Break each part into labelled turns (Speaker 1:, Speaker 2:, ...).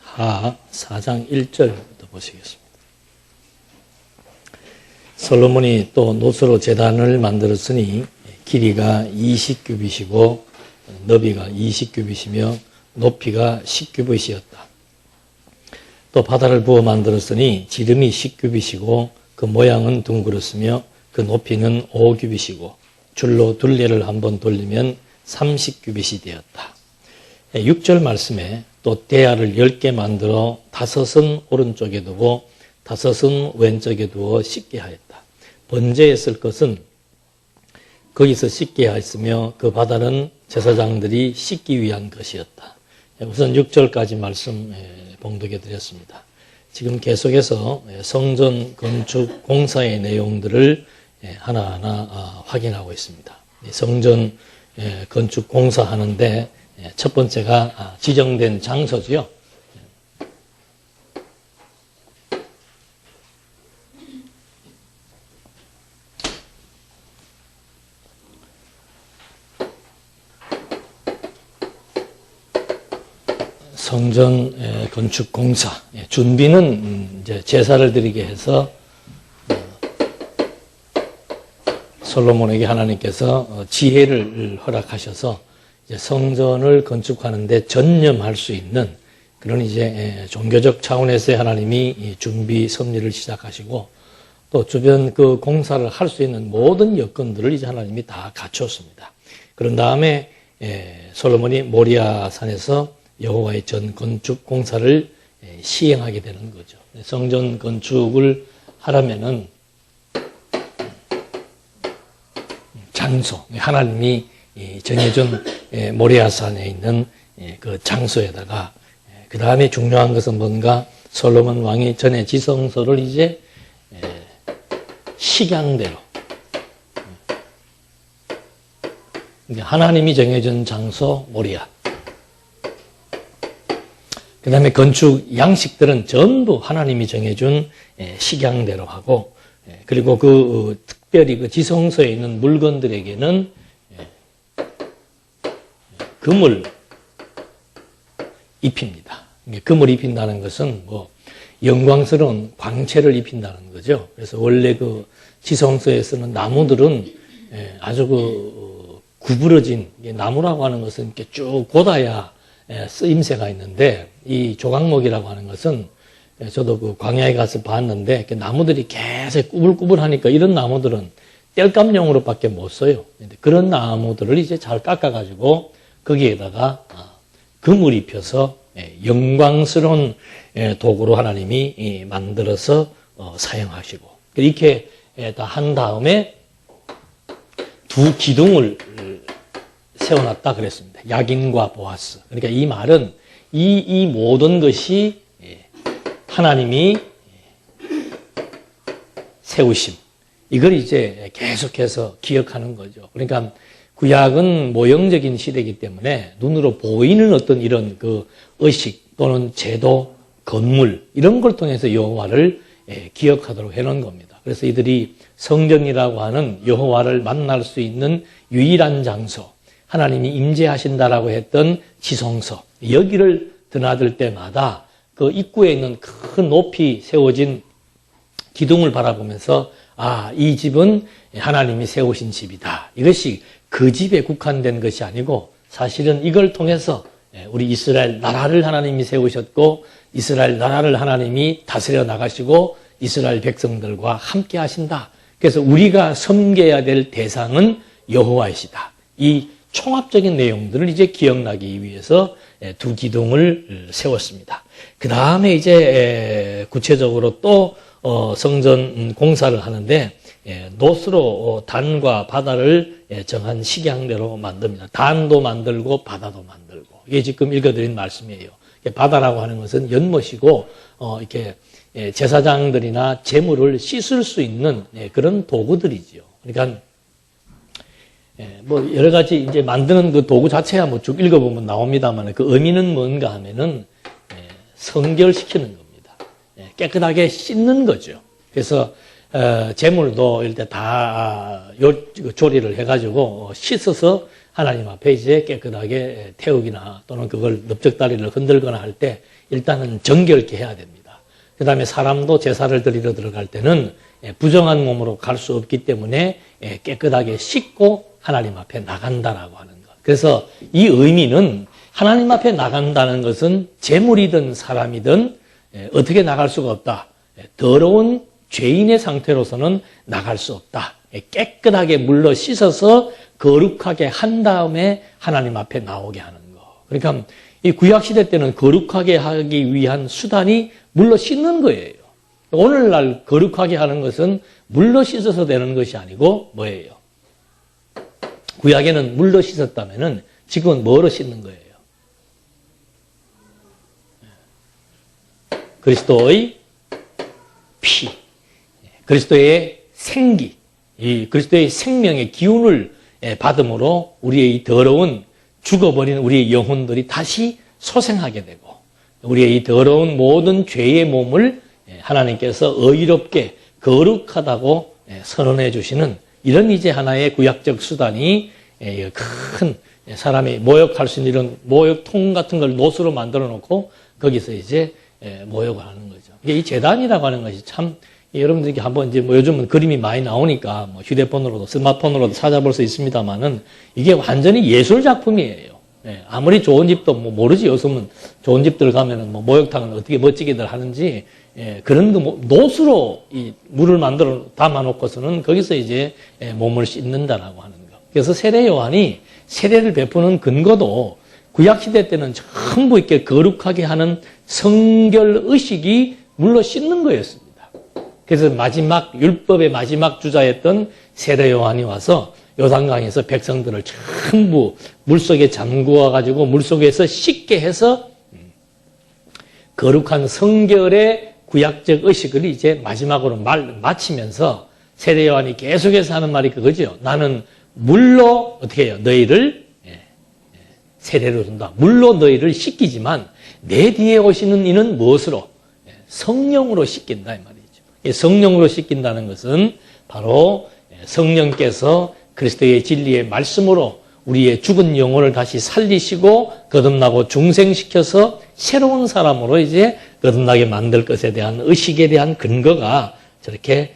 Speaker 1: 하 4장 1절부터 보시겠습니다. 솔로몬이 또 노스로 제단을 만들었으니 길이가 20규빗이고 너비가 20규빗이며 높이가 10규빗이었다. 또 바다를 부어 만들었으니 지름이 10규빗이고 그 모양은 둥그렇으며 그 높이는 5규빗이고 줄로 둘레를 한번 돌리면 30규빗이 되었다. 6절 말씀에 또 대야를 10개 만들어 5은 오른쪽에 두고 5은 왼쪽에 두어 씻게 하였다. 번제했을 것은 거기서 씻게 하였으며 그 바다는 제사장들이 씻기 위한 것이었다. 우선 6절까지 말씀 봉독해 드렸습니다. 지금 계속해서 성전 건축 공사의 내용들을 하나하나 확인하고 있습니다. 성전 건축 공사하는데 첫 번째가 지정된 장소지요. 성전 건축 공사 준비는 이제 제사를 드리게 해서 솔로몬에게 하나님께서 지혜를 허락하셔서 이제 성전을 건축하는데 전념할 수 있는 그런 이제 종교적 차원에서의 하나님이 준비 섭리를 시작하시고 또 주변 그 공사를 할 수 있는 모든 여건들을 이제 하나님이 다 갖췄습니다. 그런 다음에 솔로몬이 모리아 산에서 여호와의 전 건축 공사를 시행하게 되는 거죠. 성전 건축을 하려면은 장소, 하나님이 정해준 모리아산에 있는 그 장소에다가 그 다음에 중요한 것은 뭔가 솔로몬 왕이 전에 지성소를 이제 식양대로 하나님이 정해준 장소 모리아. 그 다음에 건축 양식들은 전부 하나님이 정해준 식양대로 하고 그리고 그 특별히 그 지성소에 있는 물건들에게는 금을 입힙니다. 금을 입힌다는 것은 뭐 영광스러운 광채를 입힌다는 거죠. 그래서 원래 그 지성소에 쓰는 나무들은 아주 그 구부러진 나무라고 하는 것은 이렇게 쭉 곧아야 쓰임새가 있는데 이 조각목이라고 하는 것은 저도 그 광야에 가서 봤는데 나무들이 계속 꾸불꾸불하니까 이런 나무들은 땔감용으로밖에 못 써요. 그런 나무들을 이제 잘 깎아가지고 거기에다가 금을 입혀서 영광스러운 도구로 하나님이 만들어서 사용하시고 이렇게 다 한 다음에 두 기둥을 세워놨다 그랬습니다. 야긴과 보아스. 그러니까 이 말은 이 모든 것이 하나님이 세우심. 이걸 이제 계속해서 기억하는 거죠. 그러니까 구약은 모형적인 시대이기 때문에 눈으로 보이는 어떤 이런 그 의식 또는 제도, 건물 이런 걸 통해서 여호와를 기억하도록 해놓은 겁니다. 그래서 이들이 성전이라고 하는 여호와를 만날 수 있는 유일한 장소, 하나님이 임재하신다라고 했던 지성소, 여기를 드나들 때마다 그 입구에 있는 큰 높이 세워진 기둥을 바라보면서 이 집은 하나님이 세우신 집이다. 이것이 그 집에 국한된 것이 아니고 사실은 이걸 통해서 우리 이스라엘 나라를 하나님이 세우셨고 이스라엘 나라를 하나님이 다스려 나가시고 이스라엘 백성들과 함께 하신다. 그래서 우리가 섬겨야 될 대상은 여호와이시다. 이 총합적인 내용들을 이제 기억나기 위해서 두 기둥을 세웠습니다. 그 다음에 이제 구체적으로 또 성전 공사를 하는데 노스로 단과 바다를 정한 식양대로 만듭니다. 단도 만들고 바다도 만들고 이게 지금 읽어드린 말씀이에요. 바다라고 하는 것은 연못이고 이렇게 제사장들이나 제물을 씻을 수 있는 그런 도구들이지요. 그러니까 뭐 여러 가지 이제 만드는 그 도구 자체야 뭐 쭉 읽어보면 나옵니다만 그 의미는 뭔가 하면은 성결시키는 겁니다. 깨끗하게 씻는 거죠. 그래서 제물도 이럴 때 다 조리를 해가지고 씻어서 하나님 앞에 이제 깨끗하게 태우기나 또는 그걸 넓적다리를 흔들거나 할 때 일단은 정결케 해야 됩니다. 그 다음에 사람도 제사를 드리러 들어갈 때는 부정한 몸으로 갈 수 없기 때문에 깨끗하게 씻고 하나님 앞에 나간다라고 하는 것. 그래서 이 의미는 하나님 앞에 나간다는 것은 재물이든 사람이든 어떻게 나갈 수가 없다. 더러운 죄인의 상태로서는 나갈 수 없다. 깨끗하게 물로 씻어서 거룩하게 한 다음에 하나님 앞에 나오게 하는 거. 그러니까 이 구약시대 때는 거룩하게 하기 위한 수단이 물로 씻는 거예요. 오늘날 거룩하게 하는 것은 물로 씻어서 되는 것이 아니고 뭐예요? 구약에는 물로 씻었다면은 지금은 뭐로 씻는 거예요? 그리스도의 피, 그리스도의 생기, 이 그리스도의 생명의 기운을 받음으로 우리의 이 더러운 죽어버린 우리의 영혼들이 다시 소생하게 되고 우리의 이 더러운 모든 죄의 몸을 하나님께서 의롭게 거룩하다고 선언해 주시는 이런 이제 하나의 구약적 수단이 큰 사람이 모욕할 수 있는 이런 모욕통 같은 걸 노수로 만들어 놓고 거기서 이제 모욕을 하는 거죠. 이게 이 제단이라고 하는 것이 참 여러분들께 한번 이제 뭐 요즘은 그림이 많이 나오니까 뭐 휴대폰으로도 스마트폰으로도 찾아볼 수 있습니다만은 이게 완전히 예술 작품이에요. 아무리 좋은 집도 뭐 모르지. 요즘은 좋은 집들 가면은 뭐 목욕탕을 어떻게 멋지게들 하는지 그런 거 노수로 이 물을 만들어 담아놓고서는 거기서 이제 몸을 씻는다라고 하는 거. 그래서 세례 요한이 세례를 베푸는 근거도 구약 시대 때는 전부 이렇게 거룩하게 하는 성결 의식이 물로 씻는 거였습니다. 그래서 마지막 율법의 마지막 주자였던 세례 요한이 와서 요단강에서 백성들을 전부 물속에 잠그어 가지고 물속에서 씻게 해서 거룩한 성결의 구약적 의식을 이제 마지막으로 마치면서 세례 요한이 계속해서 하는 말이 그거죠. 나는 물로 어떻게 해요? 너희를 세례로 준다. 물로 너희를 씻기지만 내 뒤에 오시는 이는 무엇으로? 성령으로 씻긴다 이 말이죠. 성령으로 씻긴다는 것은 바로 성령께서 그리스도의 진리의 말씀으로 우리의 죽은 영혼을 다시 살리시고 거듭나고 중생시켜서 새로운 사람으로 이제 거듭나게 만들 것에 대한 의식에 대한 근거가 저렇게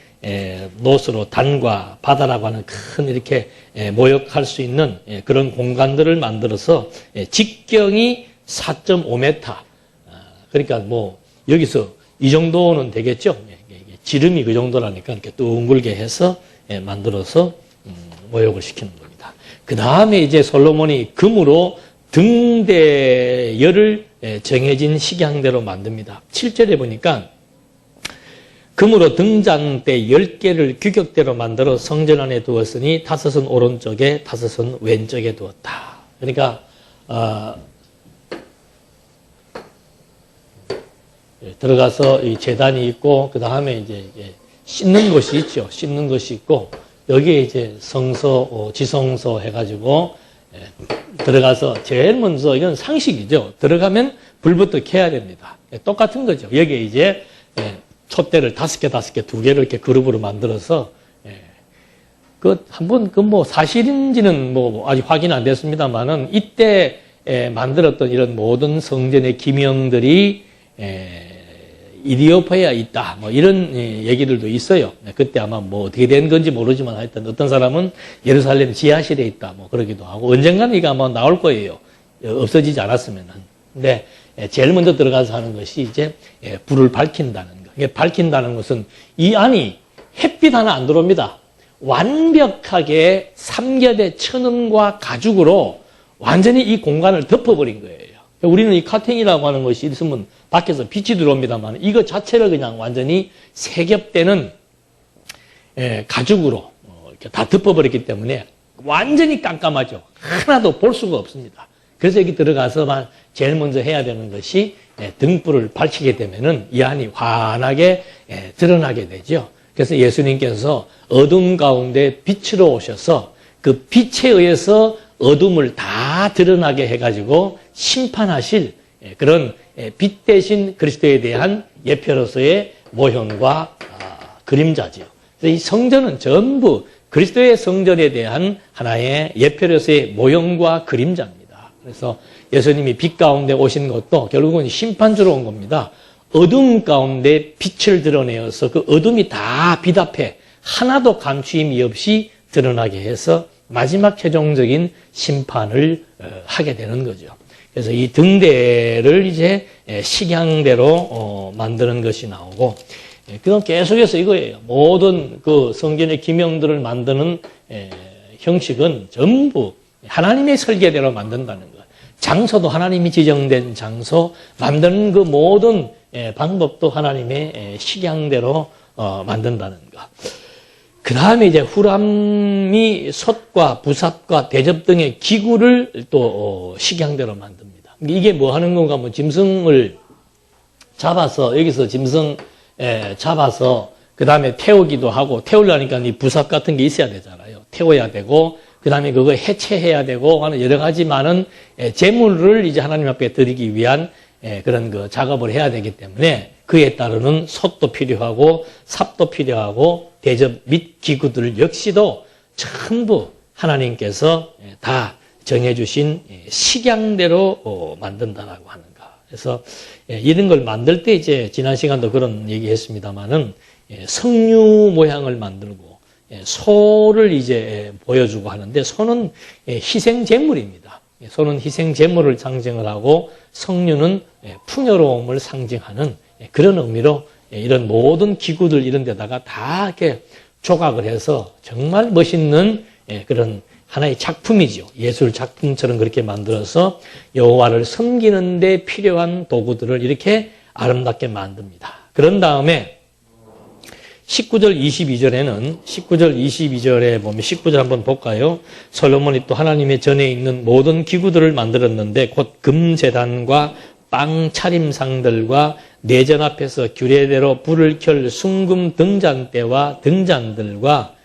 Speaker 1: 노스로 단과 바다라고 하는 큰 이렇게 모욕할 수 있는 그런 공간들을 만들어서 직경이 4.5m 그러니까 뭐 여기서 이 정도는 되겠죠. 지름이 그 정도라니까 이렇게 둥글게 해서 만들어서 모욕을 시키는 겁니다. 그 다음에 이제 솔로몬이 금으로 등대열을 정해진 식양대로 만듭니다. 7절에 보니까 금으로 등잔대 10개를 규격대로 만들어 성전 안에 두었으니 5은 오른쪽에 5은 왼쪽에 두었다. 그러니까 들어가서 이 제단이 있고 그 다음에 이제 씻는 곳이 있죠. 씻는 것이 있고 여기에 이제 성소, 지성소 해가지고 들어가서 제일 먼저 이건 상식이죠. 들어가면 불부터 켜야 됩니다. 똑같은 거죠. 여기에 이제 촛대를 5개, 2개를 이렇게 그룹으로 만들어서 그 한번 그 뭐 사실인지는 뭐 아직 확인 안 됐습니다만은 이때 만들었던 이런 모든 성전의 기명들이 이디오피아에 있다. 뭐 이런 얘기들도 있어요. 그때 아마 뭐 어떻게 된 건지 모르지만 하여튼 어떤 사람은 예루살렘 지하실에 있다. 뭐 그러기도 하고 언젠가는 이게 아마 나올 거예요. 없어지지 않았으면은. 근데 제일 먼저 들어가서 하는 것이 이제 불을 밝힌다는 거. 이게 밝힌다는 것은 이 안이 햇빛 하나 안 들어옵니다. 완벽하게 삼겹의 천은과 가죽으로 완전히 이 공간을 덮어버린 거예요. 우리는 이 카팅이라고 하는 것이 있으면 밖에서 빛이 들어옵니다만 이거 자체를 그냥 완전히 세겹대는 가죽으로 이렇게 다 덮어버렸기 때문에 완전히 깜깜하죠. 하나도 볼 수가 없습니다. 그래서 여기 들어가서만 제일 먼저 해야 되는 것이 등불을 밝히게 되면은 이 안이 환하게 드러나게 되죠. 그래서 예수님께서 어둠 가운데 빛으로 오셔서 그 빛에 의해서 어둠을 다 드러나게 해가지고 심판하실 그런 빛 대신 그리스도에 대한 예표로서의 모형과 그림자지요. 그래서 이 성전은 전부 그리스도의 성전에 대한 하나의 예표로서의 모형과 그림자입니다. 그래서 예수님이 빛 가운데 오신 것도 결국은 심판주로 온 겁니다. 어둠 가운데 빛을 드러내어서 그 어둠이 다 빛 앞에 하나도 감추임이 없이 드러나게 해서 마지막 최종적인 심판을 하게 되는 거죠. 그래서 이 등대를 이제 식양대로 만드는 것이 나오고, 그럼 계속해서 이거예요. 모든 그 성전의 기명들을 만드는 형식은 전부 하나님의 설계대로 만든다는 것. 장소도 하나님이 지정된 장소, 만드는 그 모든 방법도 하나님의 식양대로 만든다는 것. 그 다음에 이제 후람이 솥과 부삽과 대접 등의 기구를 또 식양대로 만듭니다. 이게 뭐 하는 건가? 뭐 짐승을 잡아서, 여기서 짐승 잡아서 그 다음에 태우기도 하고, 태우려니까 이 부삽 같은 게 있어야 되잖아요. 태워야 되고, 그 다음에 그거 해체해야 되고 하는 여러 가지 많은 재물을 이제 하나님 앞에 드리기 위한 그런 그 작업을 해야 되기 때문에 그에 따르는 솥도 필요하고 삽도 필요하고 대접 및 기구들 역시도 전부 하나님께서 다 정해주신 식양대로 만든다라고 하는 거. 그래서 이런 걸 만들 때 이제 지난 시간도 그런 얘기했습니다만은 석류 모양을 만들고 소를 이제 보여주고 하는데, 소는 희생 제물입니다. 소는 희생 제물을 상징을 하고 석류는 풍요로움을 상징하는 그런 의미로 이런 모든 기구들 이런 데다가 다 이렇게 조각을 해서 정말 멋있는 그런 하나의 작품이죠. 예술 작품처럼 그렇게 만들어서 여호와를 섬기는 데 필요한 도구들을 이렇게 아름답게 만듭니다. 그런 다음에 19절 22절에 보면 19절 한번 볼까요? 솔로몬이 또 하나님의 전에 있는 모든 기구들을 만들었는데 곧 금제단과 빵 차림상들과 내전 앞에서 규례대로 불을 켤 순금 등잔대와 등잔들과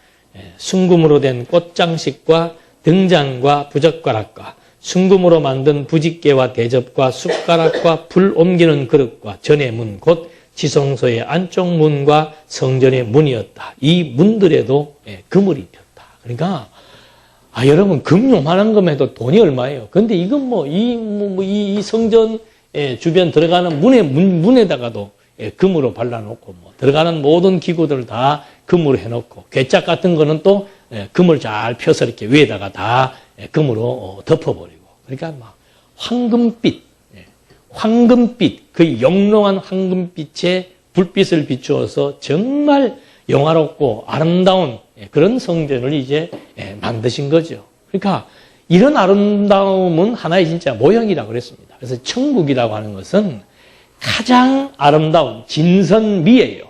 Speaker 1: 순금으로 된 꽃장식과 등잔과 부젓가락과 순금으로 만든 부집개와 대접과 숟가락과 불 옮기는 그릇과 전의 문 곧 지성소의 안쪽 문과 성전의 문이었다. 이 문들에도 금을 입혔다. 그러니까 여러분 금 요만한 금에도 돈이 얼마예요? 근데 이건 이 성전 주변 들어가는 문에다가도 금으로 발라놓고 들어가는 모든 기구들을 다 금으로 해놓고 괴짝 같은 거는 또 금을 잘 펴서 이렇게 위에다가 다 금으로 덮어버리고, 그러니까 막 황금빛, 그 영롱한 황금빛에 불빛을 비추어서 정말 영화롭고 아름다운 그런 성전을 이제 만드신 거죠. 그러니까 이런 아름다움은 하나의 진짜 모형이라고 그랬습니다. 그래서 천국이라고 하는 것은 가장 아름다운 진선미예요.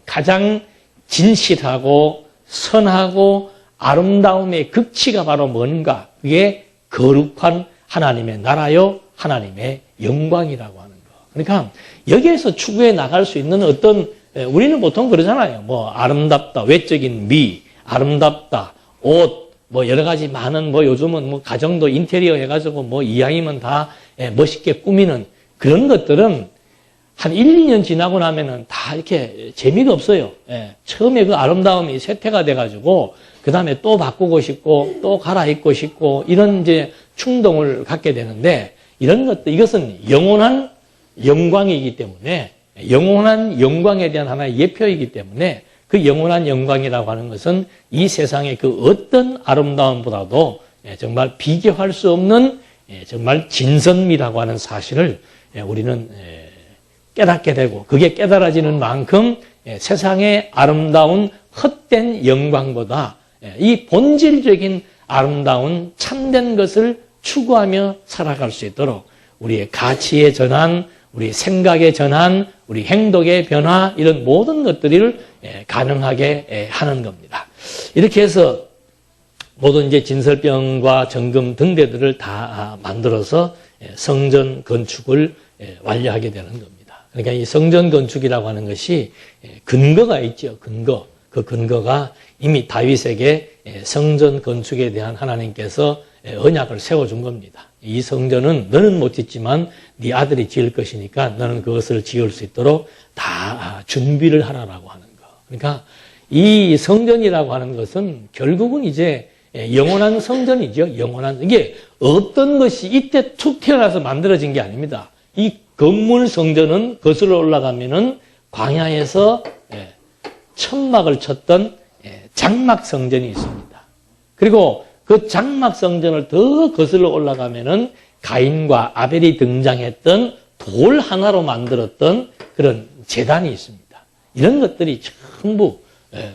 Speaker 1: 가장 진실하고 선하고 아름다움의 극치가 바로 뭔가? 그게 거룩한 하나님의 나라요, 하나님의 영광이라고 하는 거. 그러니까 여기에서 추구해 나갈 수 있는 어떤, 우리는 보통 그러잖아요. 아름답다, 외적인 미, 아름답다, 옷, 여러 가지 많은, 요즘은 가정도 인테리어 해가지고 이왕이면 다 멋있게 꾸미는 그런 것들은 한 1, 2년 지나고 나면은 다 이렇게 재미가 없어요. 처음에 그 아름다움이 쇠퇴가 돼가지고, 그 다음에 또 바꾸고 싶고, 또 갈아입고 싶고, 이런 이제 충동을 갖게 되는데, 이런 것도, 이것은 영원한 영광이기 때문에, 영원한 영광에 대한 하나의 예표이기 때문에, 그 영원한 영광이라고 하는 것은 이 세상의 그 어떤 아름다움보다도 정말 비교할 수 없는 정말 진선미라고 하는 사실을 우리는 깨닫게 되고, 그게 깨달아지는 만큼 세상의 아름다운 헛된 영광보다 이 본질적인 아름다운 참된 것을 추구하며 살아갈 수 있도록 우리의 가치의 전환, 우리 생각의 전환, 우리 행동의 변화, 이런 모든 것들을 가능하게 하는 겁니다. 이렇게 해서 모든 이제 진설병과 정금 등대들을 다 만들어서 성전 건축을 완료하게 되는 겁니다. 그러니까 이 성전 건축이라고 하는 것이 근거가 있죠. 근거. 그 근거가 이미 다윗에게 성전 건축에 대한 하나님께서 언약을 세워준 겁니다. 이 성전은 너는 못 짓지만 네 아들이 지을 것이니까 너는 그것을 지을 수 있도록 다 준비를 하라라고 하는 거. 그러니까 이 성전이라고 하는 것은 결국은 이제 영원한 성전이죠. 영원한. 이게 어떤 것이 이때 툭 튀어나와서 만들어진 게 아닙니다. 이 건물 성전은 거슬러 올라가면은 광야에서 천막을 쳤던 장막 성전이 있습니다. 그리고 그 장막 성전을 더 거슬러 올라가면은 가인과 아벨이 등장했던 돌 하나로 만들었던 그런 제단이 있습니다. 이런 것들이 전부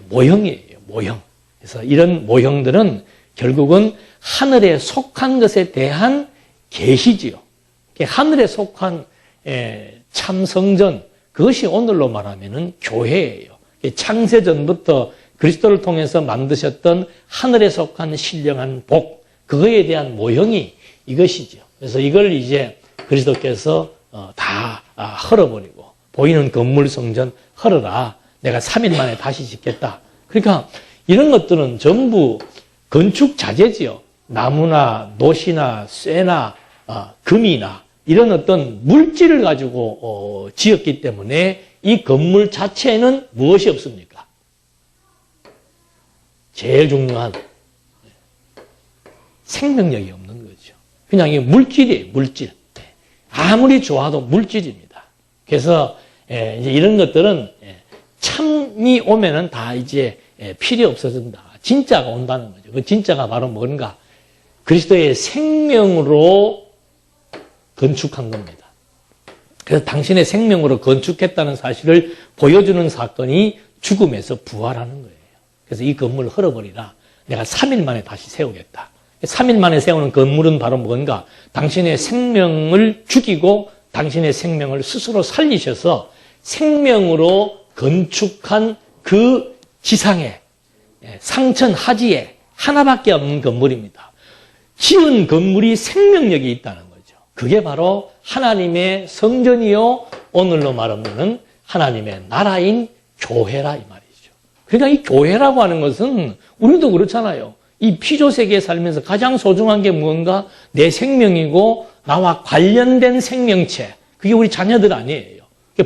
Speaker 1: 모형이에요. 모형. 그래서 이런 모형들은 결국은 하늘에 속한 것에 대한 계시지요. 하늘에 속한 참 성전, 그것이 오늘로 말하면은 교회예요. 창세전부터 그리스도를 통해서 만드셨던 하늘에 속한 신령한 복, 그거에 대한 모형이 이것이죠. 그래서 이걸 이제 그리스도께서 다 헐어버리고, 보이는 건물 성전 헐어라. 내가 3일 만에 다시 짓겠다. 그러니까 이런 것들은 전부 건축 자재지요. 나무나 놋이나 쇠나 금이나 이런 어떤 물질을 가지고 지었기 때문에 이 건물 자체에는 무엇이 없습니까? 제일 중요한 생명력이 없는 거죠. 그냥 이 물질이에요. 물질. 아무리 좋아도 물질입니다. 그래서 이제 이런 것들은 참이 오면은 다 이제 필요 없어진다. 진짜가 온다는 거죠. 그 진짜가 바로 뭔가? 그리스도의 생명으로 건축한 겁니다. 그래서 당신의 생명으로 건축했다는 사실을 보여주는 사건이 죽음에서 부활하는 거예요. 그래서 이 건물을 헐어버리라. 내가 3일 만에 다시 세우겠다. 3일 만에 세우는 건물은 바로 뭔가? 당신의 생명을 죽이고 당신의 생명을 스스로 살리셔서 생명으로 건축한 그 지상에, 상천 하지에 하나밖에 없는 건물입니다. 지은 건물이 생명력이 있다는 거죠. 그게 바로 하나님의 성전이요, 오늘로 말하면 하나님의 나라인 교회라 이 말이죠. 그러니까 이 교회라고 하는 것은 우리도 그렇잖아요. 이 피조 세계에 살면서 가장 소중한 게 무언가? 내 생명이고 나와 관련된 생명체. 그게 우리 자녀들 아니에요.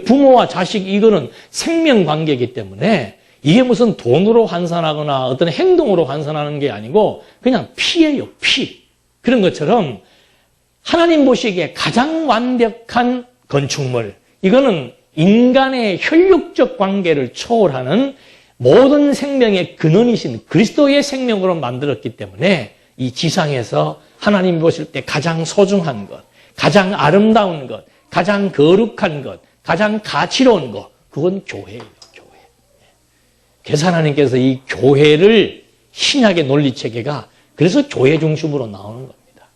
Speaker 1: 부모와 자식, 이거는 생명 관계이기 때문에 이게 무슨 돈으로 환산하거나 어떤 행동으로 환산하는 게 아니고 그냥 피예요, 피. 그런 것처럼 하나님 보시기에 가장 완벽한 건축물, 이거는 인간의 혈육적 관계를 초월하는 모든 생명의 근원이신 그리스도의 생명으로 만들었기 때문에 이 지상에서 하나님 보실 때 가장 소중한 것, 가장 아름다운 것, 가장 거룩한 것, 가장 가치로운 것, 그건 교회예요, 교회. 그래서 하나님께서 이 교회를 신약의 논리체계가 그래서 교회 중심으로 나오는 겁니다.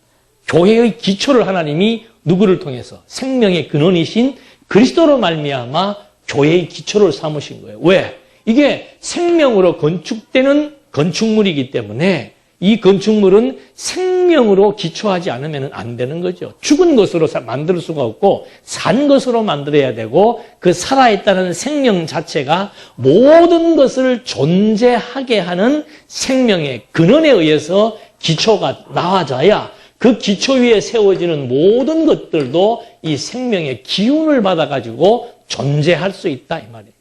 Speaker 1: 교회의 기초를 하나님이 누구를 통해서? 생명의 근원이신 그리스도로 말미암아 교회의 기초를 삼으신 거예요. 왜? 이게 생명으로 건축되는 건축물이기 때문에 이 건축물은 생명으로 기초하지 않으면 안 되는 거죠. 죽은 것으로 만들 수가 없고 산 것으로 만들어야 되고 그 살아있다는 생명 자체가 모든 것을 존재하게 하는 생명의 근원에 의해서 기초가 나와져야 그 기초 위에 세워지는 모든 것들도 이 생명의 기운을 받아가지고 존재할 수 있다 이 말입니다.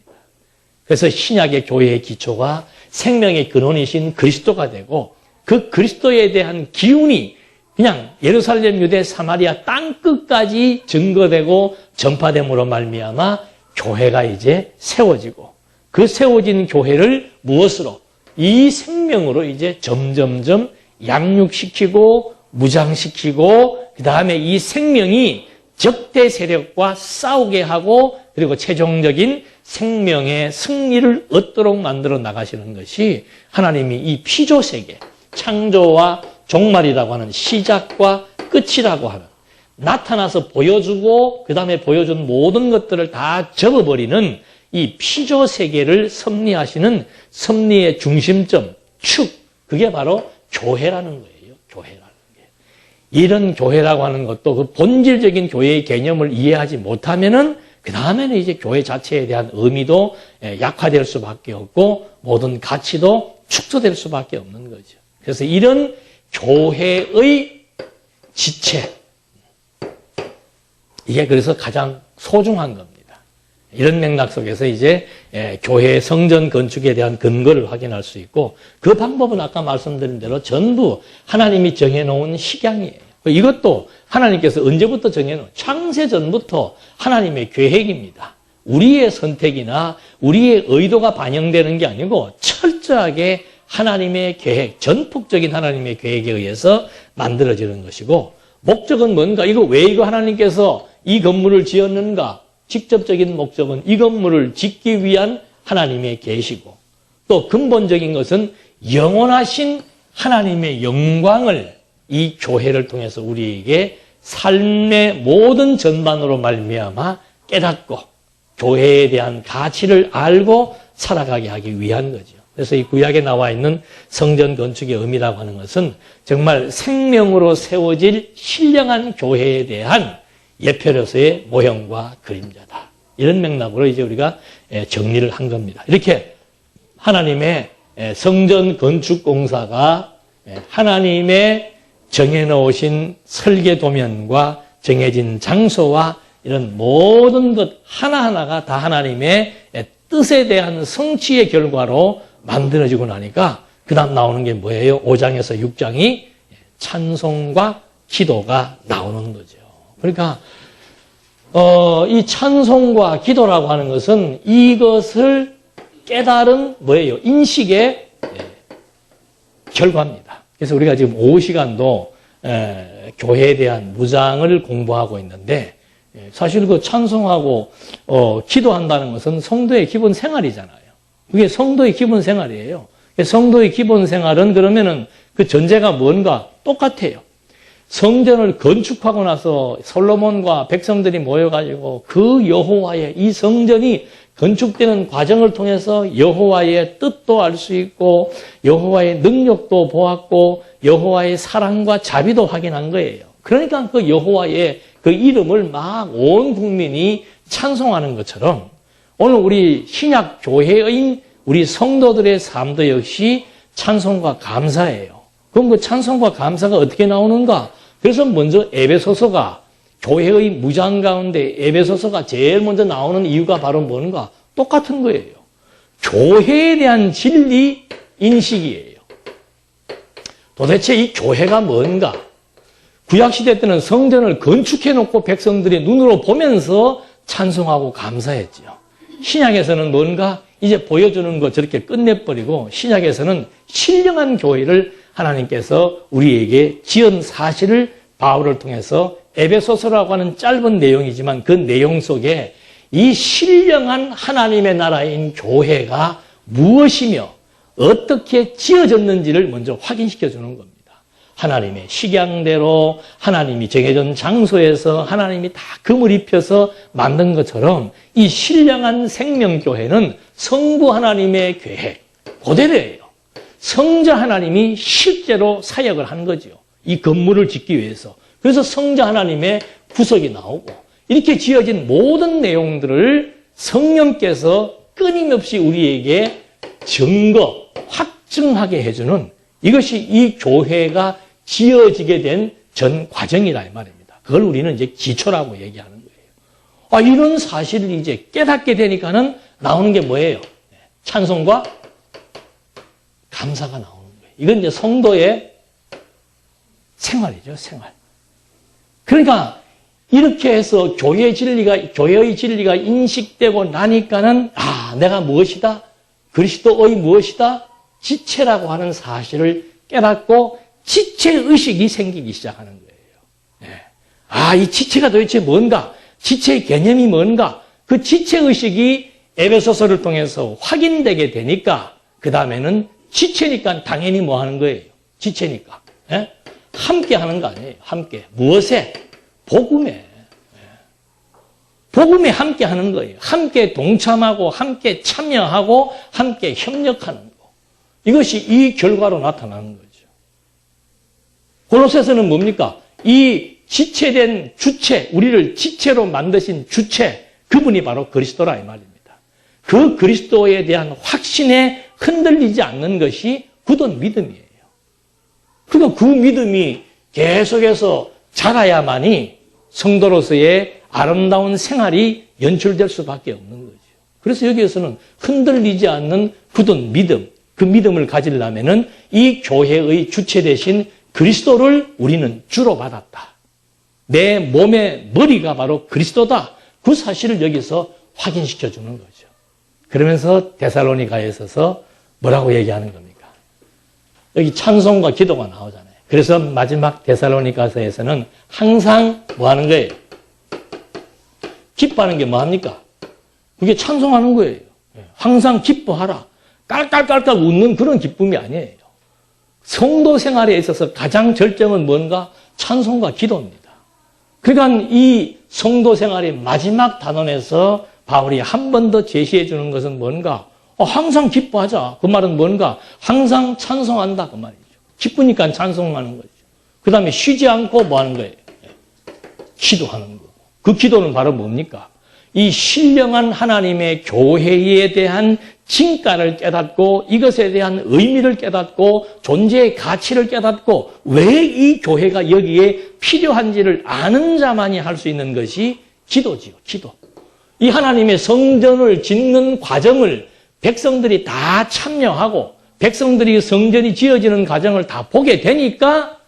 Speaker 1: 그래서 신약의 교회의 기초가 생명의 근원이신 그리스도가 되고 그 그리스도에 대한 기운이 그냥 예루살렘, 유대, 사마리아 땅끝까지 증거되고 전파됨으로 말미암아 교회가 이제 세워지고 그 세워진 교회를 무엇으로? 이 생명으로 이제 점점점 양육시키고 무장시키고 그 다음에 이 생명이 적대 세력과 싸우게 하고 그리고 최종적인 생명의 승리를 얻도록 만들어 나가시는 것이 하나님이 이 피조세계, 창조와 종말이라고 하는 시작과 끝이라고 하는 나타나서 보여주고 그 다음에 보여준 모든 것들을 다 접어버리는 이 피조세계를 섭리하시는 섭리의 중심점, 축, 그게 바로 교회라는 거예요. 교회라는 게. 이런 교회라고 하는 것도 그 본질적인 교회의 개념을 이해하지 못하면은 그 다음에는 이제 교회 자체에 대한 의미도 약화될 수밖에 없고 모든 가치도 축소될 수밖에 없는 거죠. 그래서 이런 교회의 지체, 이게 그래서 가장 소중한 겁니다. 이런 맥락 속에서 이제 교회 성전 건축에 대한 근거를 확인할 수 있고 그 방법은 아까 말씀드린 대로 전부 하나님이 정해놓은 식양이에요. 이것도 하나님께서 언제부터 정해놓은 창세전부터 하나님의 계획입니다. 우리의 선택이나 우리의 의도가 반영되는 게 아니고 철저하게 하나님의 계획, 전폭적인 하나님의 계획에 의해서 만들어지는 것이고 목적은 뭔가? 왜 이거 하나님께서 이 건물을 지었는가? 직접적인 목적은 이 건물을 짓기 위한 하나님의 계시고 또 근본적인 것은 영원하신 하나님의 영광을 이 교회를 통해서 우리에게 삶의 모든 전반으로 말미암아 깨닫고 교회에 대한 가치를 알고 살아가게 하기 위한 거죠. 그래서 이 구약에 나와 있는 성전 건축의 의미라고 하는 것은 정말 생명으로 세워질 신령한 교회에 대한 예표로서의 모형과 그림자다. 이런 맥락으로 이제 우리가 정리를 한 겁니다. 이렇게 하나님의 성전 건축 공사가 하나님의 정해놓으신 설계 도면과 정해진 장소와 이런 모든 것 하나하나가 다 하나님의 뜻에 대한 성취의 결과로 만들어지고 나니까 그 다음 나오는 게 뭐예요? 5장에서 6장이 찬송과 기도가 나오는 거죠. 그러니까 이 찬송과 기도라고 하는 것은 이것을 깨달은 뭐예요? 인식의 결과입니다. 그래서 우리가 지금 오후 시간도 교회에 대한 무장을 공부하고 있는데 사실 그 찬송하고 기도한다는 것은 성도의 기본 생활이잖아요. 그게 성도의 기본 생활이에요. 성도의 기본 생활은 그러면은 그 전제가 뭔가 똑같아요. 성전을 건축하고 나서 솔로몬과 백성들이 모여가지고 그 여호와의 이 성전이 건축되는 과정을 통해서 여호와의 뜻도 알 수 있고 여호와의 능력도 보았고 여호와의 사랑과 자비도 확인한 거예요. 그러니까 그 여호와의 그 이름을 막 온 국민이 찬송하는 것처럼 오늘 우리 신약 교회의 우리 성도들의 삶도 역시 찬송과 감사예요. 그럼 그 찬송과 감사가 어떻게 나오는가? 그래서 먼저 에베소서가 교회의 무장 가운데 에베소서가 제일 먼저 나오는 이유가 바로 뭔가? 똑같은 거예요. 교회에 대한 진리 인식이에요. 도대체 이 교회가 뭔가? 구약시대 때는 성전을 건축해놓고 백성들이 눈으로 보면서 찬송하고 감사했죠. 신약에서는 뭔가 이제 보여주는 거 저렇게 끝내버리고 신약에서는 신령한 교회를 하나님께서 우리에게 지은 사실을 바울을 통해서 에베소서라고 하는 짧은 내용이지만 그 내용 속에 이 신령한 하나님의 나라인 교회가 무엇이며 어떻게 지어졌는지를 먼저 확인시켜 주는 겁니다. 하나님의 식양대로 하나님이 정해진 장소에서 하나님이 다 금을 입혀서 만든 것처럼 이 신령한 생명교회는 성부 하나님의 계획 그대로예요. 성자 하나님이 실제로 사역을 한 거죠. 이 건물을 짓기 위해서. 그래서 성자 하나님의 구석이 나오고 이렇게 지어진 모든 내용들을 성령께서 끊임없이 우리에게 증거, 확증하게 해주는 이것이 이 교회가 지어지게 된 전 과정이라 이 말입니다. 그걸 우리는 이제 기초라고 얘기하는 거예요. 이런 사실을 이제 깨닫게 되니까는 나오는 게 뭐예요? 찬송과 감사가 나오는 거예요. 이건 이제 성도의 생활이죠, 생활. 그러니까 이렇게 해서 교회의 진리가 인식되고 나니까는 내가 무엇이다? 그리스도의 무엇이다? 지체라고 하는 사실을 깨닫고 지체의식이 생기기 시작하는 거예요. 이 지체가 도대체 뭔가? 지체의 개념이 뭔가? 그 지체의식이 에베소서를 통해서 확인되게 되니까 그 다음에는 지체니까 당연히 뭐 하는 거예요? 지체니까. 함께 하는 거 아니에요. 함께. 무엇에? 복음에. 복음에 함께 하는 거예요. 함께 동참하고 함께 참여하고 함께 협력하는 거. 이것이 이 결과로 나타나는 거죠. 골로새서는 뭡니까? 이 지체된 주체, 우리를 지체로 만드신 주체, 그분이 바로 그리스도라 이 말입니다. 그 그리스도에 대한 확신에 흔들리지 않는 것이 굳은 믿음이에요. 그리고 그 믿음이 계속해서 자라야만이 성도로서의 아름다운 생활이 연출될 수밖에 없는 거죠. 그래서 여기에서는 흔들리지 않는 굳은 믿음, 그 믿음을 가지려면은 이 교회의 주체 대신 그리스도를 우리는 주로 받았다. 내 몸의 머리가 바로 그리스도다. 그 사실을 여기서 확인시켜 주는 거죠. 그러면서 데살로니가에 있어서 뭐라고 얘기하는 겁니까? 여기 찬송과 기도가 나오잖아요. 그래서 마지막 데살로니가서에서는 항상 뭐 하는 거예요? 기뻐하는 게 뭐합니까? 그게 찬송하는 거예요. 항상 기뻐하라. 깔깔깔깔 웃는 그런 기쁨이 아니에요. 성도 생활에 있어서 가장 절정은 뭔가? 찬송과 기도입니다. 그러니까 이 성도 생활의 마지막 단원에서 바울이 한 번 더 제시해 주는 것은 뭔가? 항상 기뻐하자. 그 말은 뭔가? 항상 찬송한다. 그 말이죠. 기쁘니까 찬송하는 거죠. 그 다음에 쉬지 않고 뭐 하는 거예요? 기도하는 거고. 그 기도는 바로 뭡니까? 이 신령한 하나님의 교회에 대한 진가를 깨닫고 이것에 대한 의미를 깨닫고 존재의 가치를 깨닫고 왜 이 교회가 여기에 필요한지를 아는 자만이 할 수 있는 것이 기도지요. 기도. 이 하나님의 성전을 짓는 과정을 백성들이 다 참여하고 백성들이 성전이 지어지는 과정을 다 보게 되니까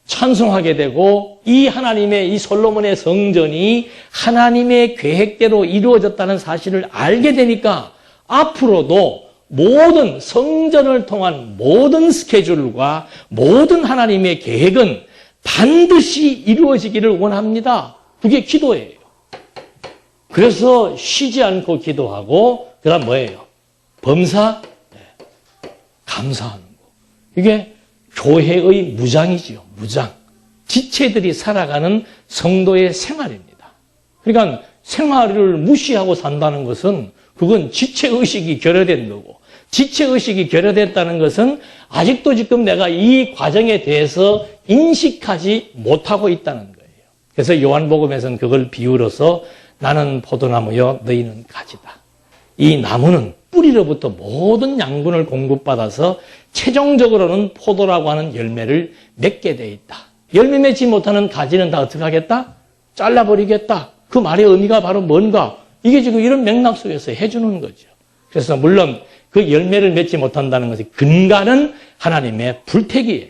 Speaker 1: 찬송하게 되고 이 하나님의 이 솔로몬의 성전이 하나님의 계획대로 이루어졌다는 사실을 알게 되니까 앞으로도 모든 성전을 통한 모든 스케줄과 모든 하나님의 계획은 반드시 이루어지기를 원합니다. 그게 기도예요. 그래서 쉬지 않고 기도하고 그다음 뭐예요? 범사? 감사하는 거. 이게 교회의 무장이지요. 무장. 지체들이 살아가는 성도의 생활입니다. 그러니까 생활을 무시하고 산다는 것은 그건 지체의식이 결여된 거고 지체의식이 결여됐다는 것은 아직도 지금 내가 이 과정에 대해서 인식하지 못하고 있다는 거예요. 그래서 요한복음에서는 그걸 비유로서 나는 포도나무요 너희는 가지다. 이 나무는 뿌리로부터 모든 양분을 공급받아서 최종적으로는 포도라고 하는 열매를 맺게 돼 있다. 열매 맺지 못하는 가지는 다 어떻게 하겠다? 잘라버리겠다. 그 말의 의미가 바로 뭔가? 이게 지금 이런 맥락 속에서 해주는 거죠. 그래서 물론 그 열매를 맺지 못한다는 것이 근간은 하나님의 불택이에요.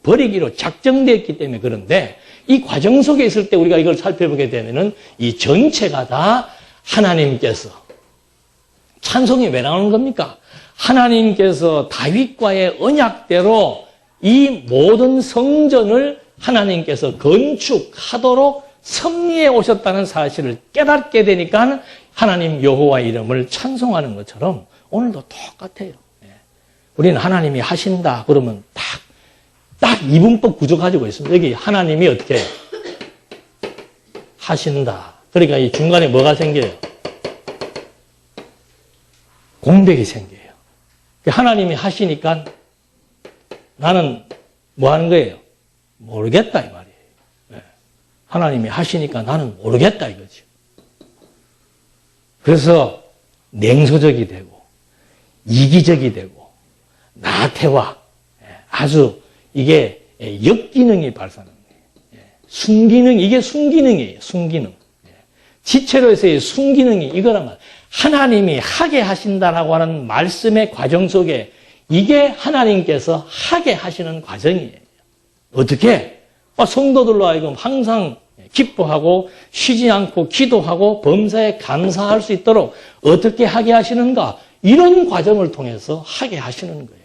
Speaker 1: 버리기로 작정되어 있기 때문에 그런데 이 과정 속에 있을 때 우리가 이걸 살펴보게 되면은 이 전체가 다 하나님께서 찬송이 왜 나오는 겁니까? 하나님께서 다윗과의 언약대로 이 모든 성전을 하나님께서 건축하도록 섭리해 오셨다는 사실을 깨닫게 되니까 하나님 여호와 이름을 찬송하는 것처럼 오늘도 똑같아요. 우리는 하나님이 하신다 그러면 딱 이분법 구조 가지고 있습니다. 여기 하나님이 어떻게 해요? 하신다. 그러니까 이 중간에 뭐가 생겨요? 공백이 생겨요. 하나님이 하시니까 나는 뭐 하는 거예요? 모르겠다 이 말이에요. 하나님이 하시니까 나는 모르겠다 이거죠. 그래서 냉소적이 되고 이기적이 되고 나태화 아주 이게 역기능이 발산하는 거예요. 순기능 이게 순기능이에요. 순기능. 지체로서의 순기능이 이거란 하나님이 하게 하신다라고 하는 말씀의 과정 속에 이게 하나님께서 하게 하시는 과정이에요. 어떻게? 성도들로 하여금 항상 기뻐하고 쉬지 않고 기도하고 범사에 감사할 수 있도록 어떻게 하게 하시는가? 이런 과정을 통해서 하게 하시는 거예요.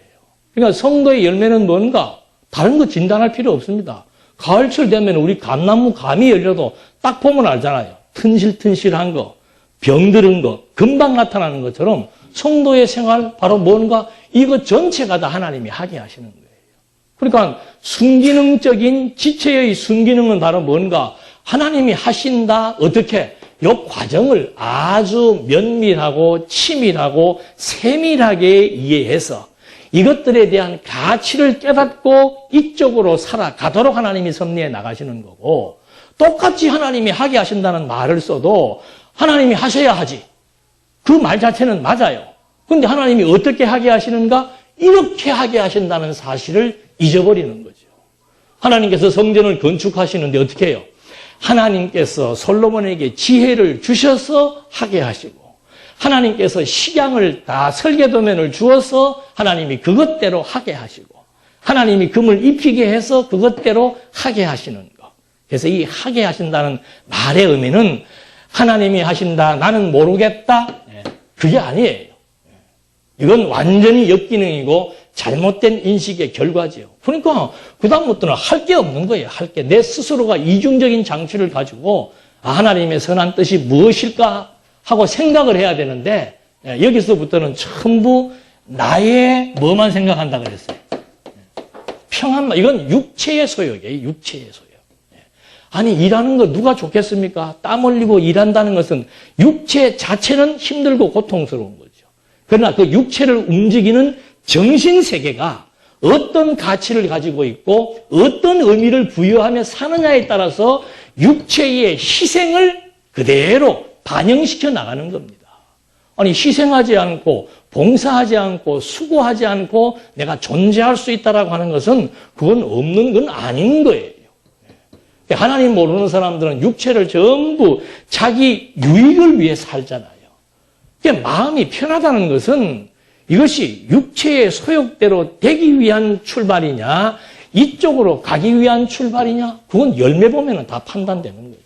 Speaker 1: 그러니까 성도의 열매는 뭔가? 다른 거 진단할 필요 없습니다. 가을철 되면 우리 감나무 감이 열려도 딱 보면 알잖아요. 튼실튼실한 거, 병들은 거, 금방 나타나는 것처럼 성도의 생활 바로 뭔가? 이거 전체가 다 하나님이 하게 하시는 거예요. 그러니까 순기능적인 지체의 순기능은 바로 뭔가? 하나님이 하신다. 어떻게? 이 과정을 아주 면밀하고 치밀하고 세밀하게 이해해서 이것들에 대한 가치를 깨닫고 이쪽으로 살아가도록 하나님이 섭리해 나가시는 거고 똑같이 하나님이 하게 하신다는 말을 써도 하나님이 하셔야 하지. 그 말 자체는 맞아요. 그런데 하나님이 어떻게 하게 하시는가? 이렇게 하게 하신다는 사실을 잊어버리는 거죠. 하나님께서 성전을 건축하시는데 어떻게 해요? 하나님께서 솔로몬에게 지혜를 주셔서 하게 하시고, 하나님께서 식양을 다 설계도면을 주어서 하나님이 그것대로 하게 하시고, 하나님이 금을 입히게 해서 그것대로 하게 하시는 것. 그래서 이 하게 하신다는 말의 의미는 하나님이 하신다, 나는 모르겠다, 그게 아니에요. 이건 완전히 역기능이고 잘못된 인식의 결과지요. 그러니까 그다음부터는 할 게 없는 거예요. 할 게. 내 스스로가 이중적인 장치를 가지고 하나님의 선한 뜻이 무엇일까 하고 생각을 해야 되는데, 여기서부터는 전부 나의 뭐만 생각한다 그랬어요. 평안만. 이건 육체의 소욕이에요. 육체의 소욕. 아니, 일하는 거 누가 좋겠습니까? 땀 흘리고 일한다는 것은 육체 자체는 힘들고 고통스러운 거죠. 그러나 그 육체를 움직이는 정신세계가 어떤 가치를 가지고 있고 어떤 의미를 부여하며 사느냐에 따라서 육체의 희생을 그대로 반영시켜 나가는 겁니다. 아니, 희생하지 않고 봉사하지 않고 수고하지 않고 내가 존재할 수 있다라고 하는 것은 그건 없는 건 아닌 거예요. 하나님 모르는 사람들은 육체를 전부 자기 유익을 위해 살잖아요. 마음이 편하다는 것은 이것이 육체의 소욕대로 되기 위한 출발이냐, 이쪽으로 가기 위한 출발이냐, 그건 열매 보면 다 판단되는 거죠.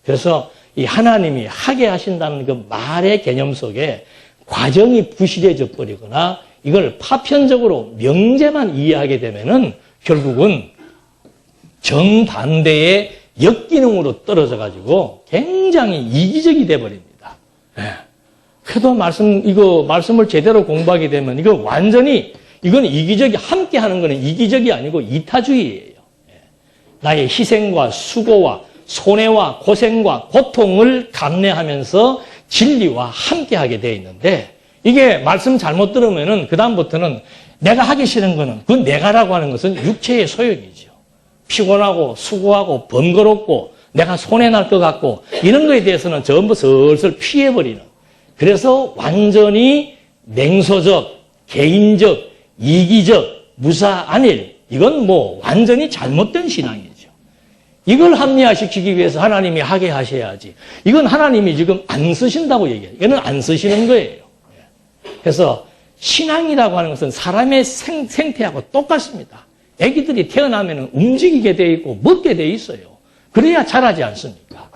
Speaker 1: 그래서 이 하나님이 하게 하신다는 그 말의 개념 속에 과정이 부실해져 버리거나 이걸 파편적으로 명제만 이해하게 되면은 결국은 정반대의 역기능으로 떨어져 가지고 굉장히 이기적이 돼 버립니다. 그래도 말씀을 제대로 공부하게 되면 이거 완전히 이건 이기적이 함께 하는 거는 이기적이 아니고 이타주의예요. 나의 희생과 수고와 손해와 고생과 고통을 감내하면서 진리와 함께 하게 되어 있는데, 이게 말씀 잘못 들으면은 그다음부터는 내가 하기 싫은 거는 그 내가라고 하는 것은 육체의 소욕이죠. 피곤하고 수고하고 번거롭고 내가 손해날 것 같고 이런 거에 대해서는 전부 슬슬 피해버리는, 그래서 완전히 냉소적, 개인적, 이기적, 무사안일, 이건 뭐 완전히 잘못된 신앙이죠. 이걸 합리화시키기 위해서 하나님이 하게 하셔야지. 이건 하나님이 지금 안 쓰신다고 얘기해요. 이거는 안 쓰시는 거예요. 그래서 신앙이라고 하는 것은 사람의 생태하고 똑같습니다. 아기들이 태어나면 움직이게 돼 있고 먹게 돼 있어요. 그래야 자라지 않습니까?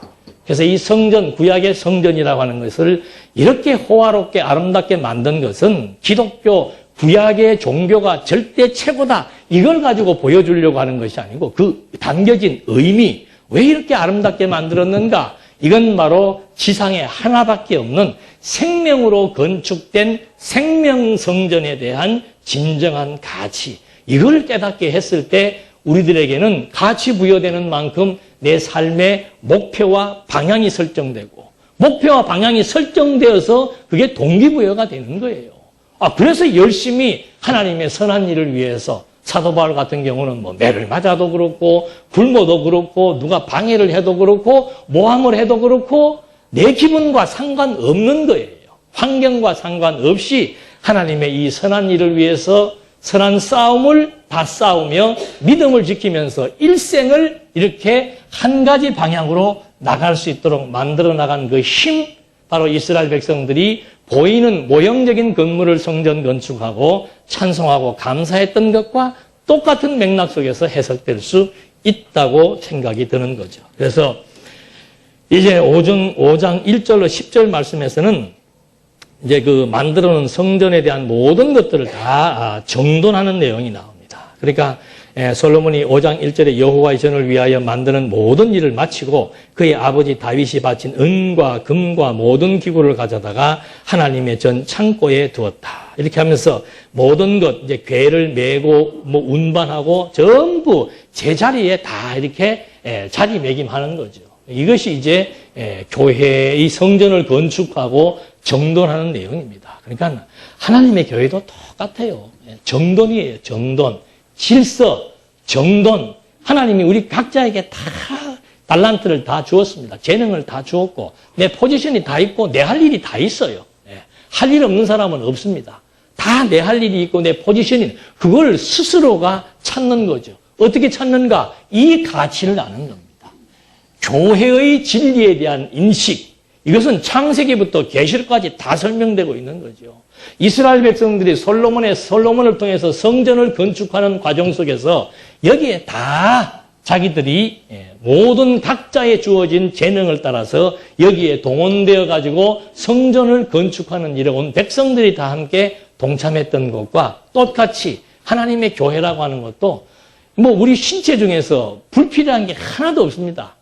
Speaker 1: 그래서 이 성전, 구약의 성전이라고 하는 것을 이렇게 호화롭게 아름답게 만든 것은 기독교 구약의 종교가 절대 최고다, 이걸 가지고 보여주려고 하는 것이 아니고 그 담겨진 의미, 왜 이렇게 아름답게 만들었는가, 이건 바로 지상에 하나밖에 없는 생명으로 건축된 생명성전에 대한 진정한 가치, 이걸 깨닫게 했을 때 우리들에게는 가치 부여되는 만큼 내 삶의 목표와 방향이 설정되고, 목표와 방향이 설정되어서 그게 동기부여가 되는 거예요. 그래서 열심히 하나님의 선한 일을 위해서, 사도 바울 같은 경우는 뭐 매를 맞아도 그렇고 굶어도 그렇고 누가 방해를 해도 그렇고 모함을 해도 그렇고 내 기분과 상관없는 거예요. 환경과 상관없이 하나님의 이 선한 일을 위해서 선한 싸움을 다 싸우며 믿음을 지키면서 일생을 이렇게 한 가지 방향으로 나갈 수 있도록 만들어 나간 그 힘, 바로 이스라엘 백성들이 보이는 모형적인 건물을 성전 건축하고 찬송하고 감사했던 것과 똑같은 맥락 속에서 해석될 수 있다고 생각이 드는 거죠. 그래서 이제 5장 1절로 10절 말씀에서는 이제 그 만들어 놓은 성전에 대한 모든 것들을 다 정돈하는 내용이 나옵니다. 그러니까 솔로몬이 5장 1절에 여호와의 전을 위하여 만드는 모든 일을 마치고 그의 아버지 다윗이 바친 은과 금과 모든 기구를 가져다가 하나님의 전 창고에 두었다. 이렇게 하면서 모든 것, 이제 궤를 메고 뭐 운반하고 전부 제자리에 다 이렇게 자리매김하는 거죠. 이것이 이제 교회의 성전을 건축하고 정돈하는 내용입니다. 그러니까 하나님의 교회도 똑같아요. 정돈이에요. 정돈. 질서, 정돈. 하나님이 우리 각자에게 다 달란트를 다 주었습니다. 재능을 다 주었고 내 포지션이 다 있고 내 할 일이 다 있어요. 할 일 없는 사람은 없습니다. 다 내 할 일이 있고 내 포지션이, 그걸 스스로가 찾는 거죠. 어떻게 찾는가? 이 가치를 아는 겁니다. 교회의 진리에 대한 인식, 이것은 창세기부터 계시록까지 다 설명되고 있는 거죠. 이스라엘 백성들이 솔로몬을 통해서 성전을 건축하는 과정 속에서 여기에 다 자기들이 모든 각자에 주어진 재능을 따라서 여기에 동원되어 가지고 성전을 건축하는 일에 온 백성들이 다 함께 동참했던 것과 똑같이 하나님의 교회라고 하는 것도 뭐 우리 신체 중에서 불필요한 게 하나도 없습니다.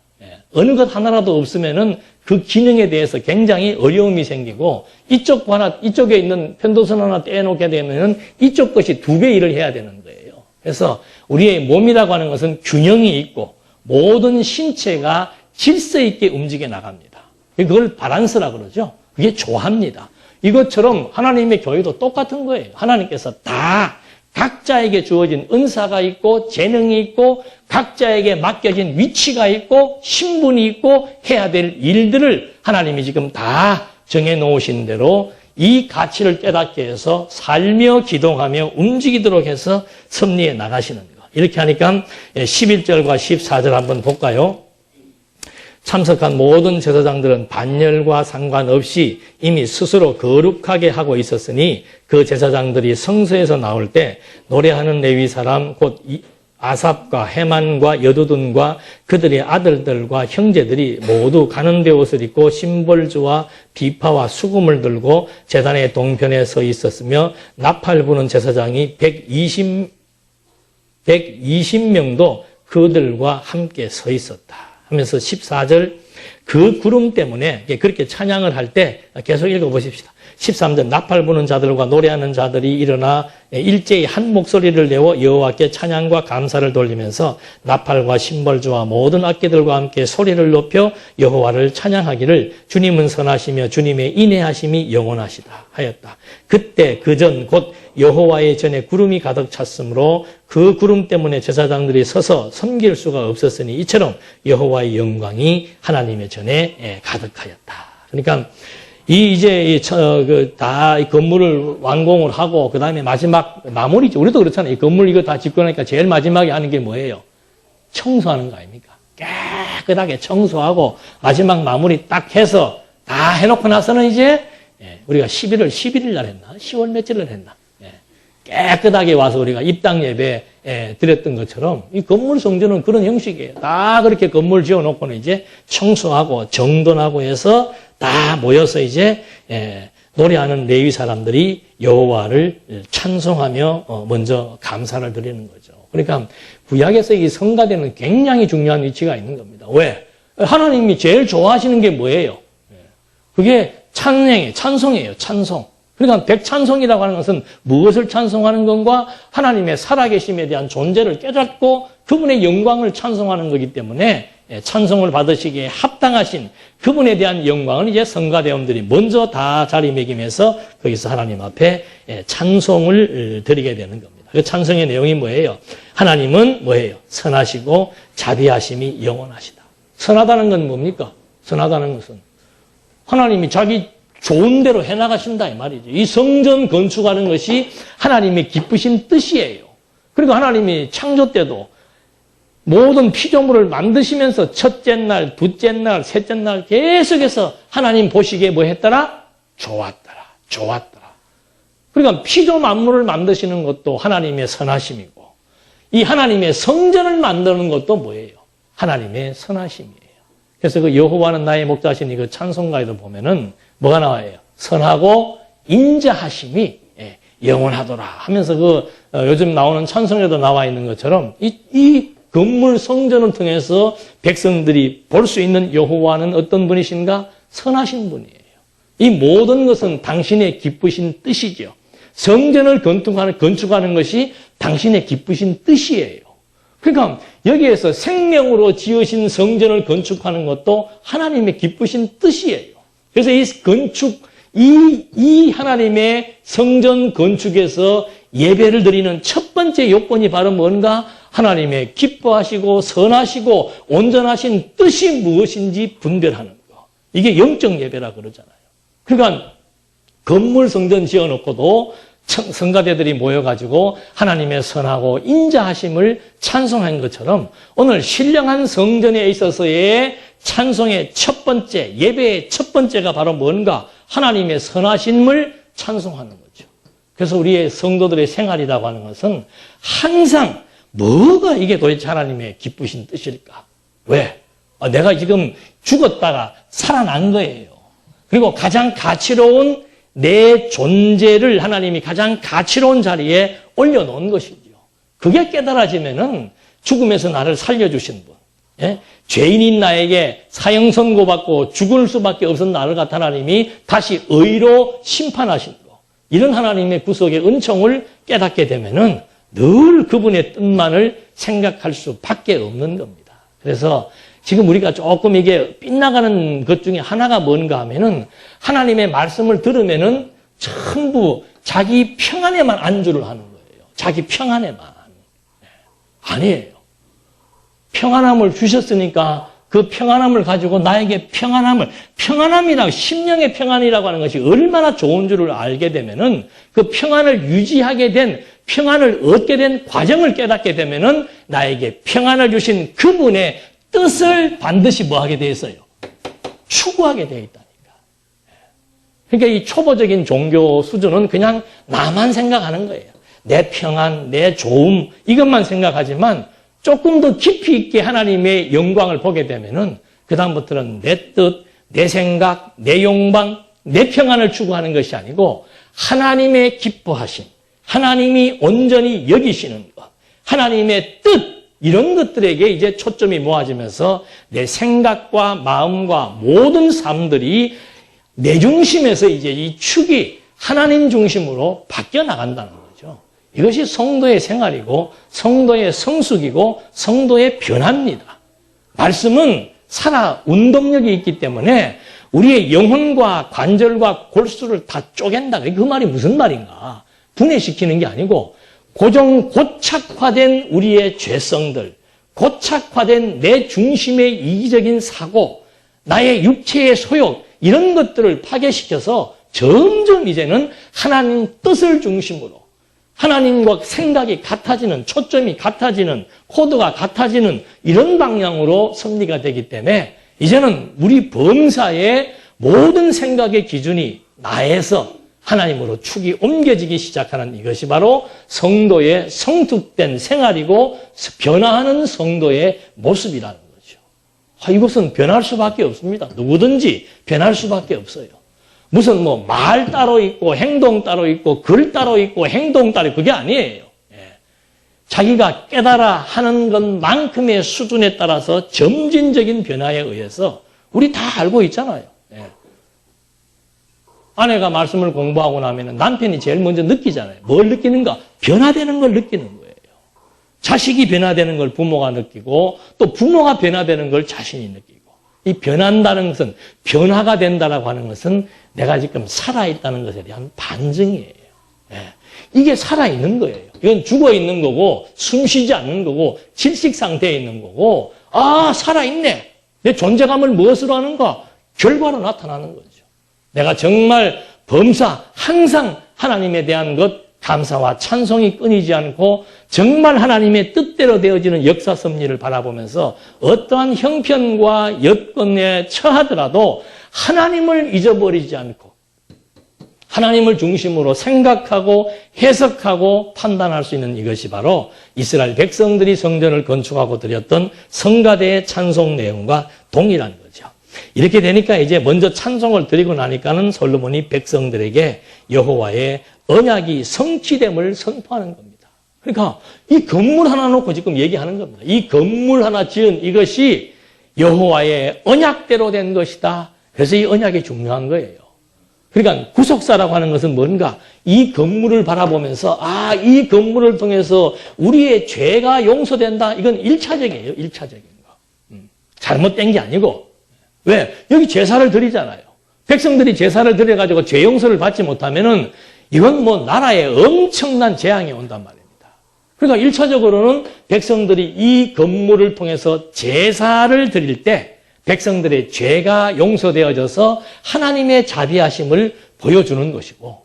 Speaker 1: 어느 것 하나라도 없으면은 그 기능에 대해서 굉장히 어려움이 생기고 이쪽에 있는 편도선 하나 떼놓게 되면은 이쪽 것이 2배 일을 해야 되는 거예요. 그래서 우리의 몸이라고 하는 것은 균형이 있고 모든 신체가 질서 있게 움직여 나갑니다. 그걸 바란스라고 그러죠. 그게 조화입니다. 이것처럼 하나님의 교회도 똑같은 거예요. 하나님께서 다 각자에게 주어진 은사가 있고 재능이 있고 각자에게 맡겨진 위치가 있고 신분이 있고 해야 될 일들을 하나님이 지금 다 정해놓으신 대로 이 가치를 깨닫게 해서 살며 기동하며 움직이도록 해서 섭리해 나가시는 거. 이렇게 하니까 11절과 14절 한번 볼까요? 참석한 모든 제사장들은 반열과 상관없이 이미 스스로 거룩하게 하고 있었으니 그 제사장들이 성소에서 나올 때 노래하는 레위 사람 곧 아삽과 헤만과 여두둔과 그들의 아들들과 형제들이 모두 가는데 옷을 입고 심벌주와 비파와 수금을 들고 제단의 동편에 서 있었으며 나팔 부는 제사장이 120명도 그들과 함께 서 있었다 하면서 14절 그 구름 때문에 그렇게 찬양을 할 때 계속 읽어보십시다. 13절 나팔 부는 자들과 노래하는 자들이 일어나 일제히 한 목소리를 내어 여호와께 찬양과 감사를 돌리면서 나팔과 심벌주와 모든 악기들과 함께 소리를 높여 여호와를 찬양하기를 주님은 선하시며 주님의 인애하심이 영원하시다 하였다. 그때 그전 곧 여호와의 전에 구름이 가득 찼으므로 그 구름 때문에 제사장들이 서서 섬길 수가 없었으니 이처럼 여호와의 영광이 하나님의 전에 가득하였다. 그러니까 이제 다 이 건물을 완공을 하고 그 다음에 마지막 마무리죠. 우리도 그렇잖아요. 이 건물 이거 다 짓고 나니까 제일 마지막에 하는 게 뭐예요? 청소하는 거 아닙니까? 깨끗하게 청소하고 마지막 마무리 딱 해서 다 해놓고 나서는 이제 우리가 11월 11일 날 했나? 10월 며칠을 했나? 깨끗하게 와서 우리가 입당 예배 드렸던 것처럼 이 건물 성전은 그런 형식이에요. 다 그렇게 건물 지어놓고는 이제 청소하고 정돈하고 해서 다 모여서 이제 노래하는 레위 사람들이 여호와를 찬송하며 먼저 감사를 드리는 거죠. 그러니까 구약에서 이 성가대는 굉장히 중요한 위치가 있는 겁니다. 왜? 하나님이 제일 좋아하시는 게 뭐예요? 그게 찬송이에요. 찬송. 그러니까 백찬송이라고 하는 것은 무엇을 찬송하는 것과 하나님의 살아계심에 대한 존재를 깨닫고 그분의 영광을 찬송하는 거기 때문에 찬송을 받으시기에 합당하신 그분에 대한 영광을 이제 성가대원들이 먼저 다 자리매김해서 거기서 하나님 앞에 찬송을 드리게 되는 겁니다. 그 찬송의 내용이 뭐예요? 하나님은 뭐예요? 선하시고 자비하심이 영원하시다. 선하다는 건 뭡니까? 선하다는 것은 하나님이 자기 좋은 대로 해나가신다 이 말이죠. 이 성전 건축하는 것이 하나님의 기쁘신 뜻이에요. 그리고 하나님이 창조 때도 모든 피조물을 만드시면서 첫째 날, 둘째 날, 셋째 날 계속해서 하나님 보시기에 뭐 했더라? 좋았더라. 그러니까 피조 만물을 만드시는 것도 하나님의 선하심이고 이 하나님의 성전을 만드는 것도 뭐예요? 하나님의 선하심이에요. 그래서 그 여호와는 나의 목자신 이 그 찬송가에도 보면은 뭐가 나와요? 선하고 인자하심이 영원하더라 하면서 요즘 나오는 찬송에도 나와 있는 것처럼 이 건물 성전을 통해서 백성들이 볼 수 있는 여호와는 어떤 분이신가? 선하신 분이에요. 이 모든 것은 당신의 기쁘신 뜻이죠. 성전을 건축하는 것이 당신의 기쁘신 뜻이에요. 그러니까 여기에서 생명으로 지으신 성전을 건축하는 것도 하나님의 기쁘신 뜻이에요. 그래서 이 하나님의 성전 건축에서 예배를 드리는 첫 번째 요건이 바로 뭔가? 하나님의 기뻐하시고 선하시고 온전하신 뜻이 무엇인지 분별하는 거. 이게 영적 예배라 그러잖아요. 그러니까 건물 성전 지어놓고도 성가대들이 모여가지고 하나님의 선하고 인자하심을 찬송한 것처럼 오늘 신령한 성전에 있어서의 찬송의 첫 번째, 예배의 첫 번째가 바로 뭔가? 하나님의 선하심을 찬송하는 거죠. 그래서 우리의 성도들의 생활이라고 하는 것은 항상 뭐가 이게 도대체 하나님의 기쁘신 뜻일까? 왜? 내가 지금 죽었다가 살아난 거예요. 그리고 가장 가치로운 내 존재를 하나님이 가장 가치로운 자리에 올려놓은 것이죠. 그게 깨달아지면은 죽음에서 나를 살려주신 분, 예? 죄인인 나에게 사형 선고받고 죽을 수밖에 없었던 나를 갖다 하나님이 다시 의로 심판하신 거, 이런 하나님의 구속의 은총을 깨닫게 되면은 늘 그분의 뜻만을 생각할 수밖에 없는 겁니다. 그래서 지금 우리가 조금 이게 빗나가는 것 중에 하나가 뭔가 하면은 하나님의 말씀을 들으면은 전부 자기 평안에만 안주를 하는 거예요. 자기 평안에만. 아니에요. 평안함을 주셨으니까 그 평안함을 가지고 나에게 평안함이라고, 심령의 평안이라고 하는 것이 얼마나 좋은 줄을 알게 되면은 그 평안을 유지하게 된, 평안을 얻게 된 과정을 깨닫게 되면은 나에게 평안을 주신 그분의 뜻을 반드시 뭐 하게 돼 있어요? 추구하게 돼 있다니까. 그러니까 이 초보적인 종교 수준은 그냥 나만 생각하는 거예요. 내 평안, 내 좋음, 이것만 생각하지만 조금 더 깊이 있게 하나님의 영광을 보게 되면은 그다음부터는 내 뜻, 내 생각, 내 욕망, 내 평안을 추구하는 것이 아니고 하나님의 기뻐하심, 하나님이 온전히 여기시는 것, 하나님의 뜻, 이런 것들에게 이제 초점이 모아지면서 내 생각과 마음과 모든 삶들이 내 중심에서 이제 이 축이 하나님 중심으로 바뀌어 나간다는 거죠. 이것이 성도의 생활이고 성도의 성숙이고 성도의 변화입니다. 말씀은 살아 운동력이 있기 때문에 우리의 영혼과 관절과 골수를 다 쪼갠다. 그 말이 무슨 말인가? 분해시키는 게 아니고 고착화된 우리의 죄성들, 고착화된 내 중심의 이기적인 사고, 나의 육체의 소욕, 이런 것들을 파괴시켜서 점점 이제는 하나님 뜻을 중심으로 하나님과 생각이 같아지는, 초점이 같아지는, 코드가 같아지는 이런 방향으로 섭리가 되기 때문에 이제는 우리 범사의 모든 생각의 기준이 나에서 하나님으로 축이 옮겨지기 시작하는 이것이 바로 성도의 성숙된 생활이고 변화하는 성도의 모습이라는 거죠. 이것은 변할 수밖에 없습니다. 누구든지 변할 수밖에 없어요. 무슨 뭐 말 따로 있고 행동 따로 있고 글 따로 있고 행동 따로 있고 그게 아니에요. 자기가 깨달아 하는 것만큼의 수준에 따라서 점진적인 변화에 의해서 우리 다 알고 있잖아요. 아내가 말씀을 공부하고 나면 남편이 제일 먼저 느끼잖아요. 뭘 느끼는가? 변화되는 걸 느끼는 거예요. 자식이 변화되는 걸 부모가 느끼고 또 부모가 변화되는 걸 자신이 느끼고, 이 변한다는 것은, 변화가 된다라고 하는 것은 내가 지금 살아있다는 것에 대한 반증이에요. 이게 살아있는 거예요. 이건 죽어있는 거고 숨쉬지 않는 거고 질식 상태에 있는 거고, 아 살아있네. 내 존재감을 무엇으로 하는가? 결과로 나타나는 거죠. 내가 정말 범사 항상 하나님에 대한 것 감사와 찬송이 끊이지 않고 정말 하나님의 뜻대로 되어지는 역사 섭리를 바라보면서 어떠한 형편과 여건에 처하더라도 하나님을 잊어버리지 않고 하나님을 중심으로 생각하고 해석하고 판단할 수 있는 이것이 바로 이스라엘 백성들이 성전을 건축하고 드렸던 성가대의 찬송 내용과 동일한 거죠. 이렇게 되니까 이제 먼저 찬송을 드리고 나니까는 솔로몬이 백성들에게 여호와의 언약이 성취됨을 선포하는 겁니다. 그러니까 이 건물 하나 놓고 지금 얘기하는 겁니다. 이 건물 하나 지은 이것이 여호와의 언약대로 된 것이다. 그래서 이 언약이 중요한 거예요. 그러니까 구속사라고 하는 것은 뭔가 이 건물을 바라보면서 아, 이 건물을 통해서 우리의 죄가 용서된다. 이건 1차적이에요. 1차적인 거. 잘못된 게 아니고. 왜? 여기 제사를 드리잖아요. 백성들이 제사를 드려가지고 죄 용서를 받지 못하면은 이건 뭐 나라에 엄청난 재앙이 온단 말입니다. 그러니까 1차적으로는 백성들이 이 건물을 통해서 제사를 드릴 때 백성들의 죄가 용서되어져서 하나님의 자비하심을 보여주는 것이고,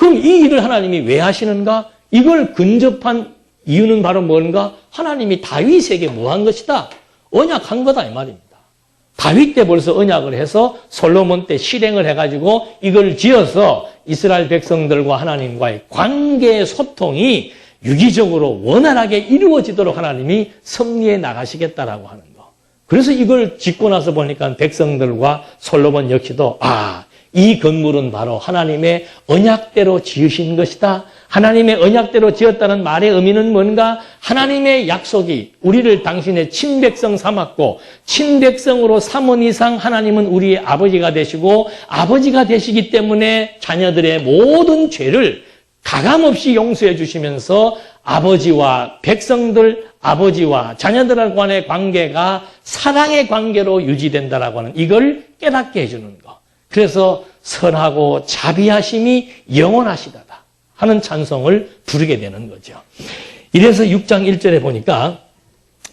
Speaker 1: 그럼 이 일을 하나님이 왜 하시는가? 이걸 근접한 이유는 바로 뭔가? 하나님이 다윗에게 뭐 한 것이다? 언약한 거다 이 말입니다. 다윗 때 벌써 언약을 해서 솔로몬 때 실행을 해가지고 이걸 지어서 이스라엘 백성들과 하나님과의 관계의 소통이 유기적으로 원활하게 이루어지도록 하나님이 섭리해 나가시겠다라고 하는 거. 그래서 이걸 짓고 나서 보니까 백성들과 솔로몬 역시도 이 건물은 바로 하나님의 언약대로 지으신 것이다. 하나님의 언약대로 지었다는 말의 의미는 뭔가? 하나님의 약속이 우리를 당신의 친백성 삼았고 친백성으로 삼은 이상 하나님은 우리의 아버지가 되시고 아버지가 되시기 때문에 자녀들의 모든 죄를 가감없이 용서해 주시면서 아버지와 백성들, 아버지와 자녀들 간의 관계가 사랑의 관계로 유지된다라고 하는 이걸 깨닫게 해주는 것. 그래서 선하고 자비하심이 영원하시다 하는 찬송을 부르게 되는 거죠. 이래서 6장 1절에 보니까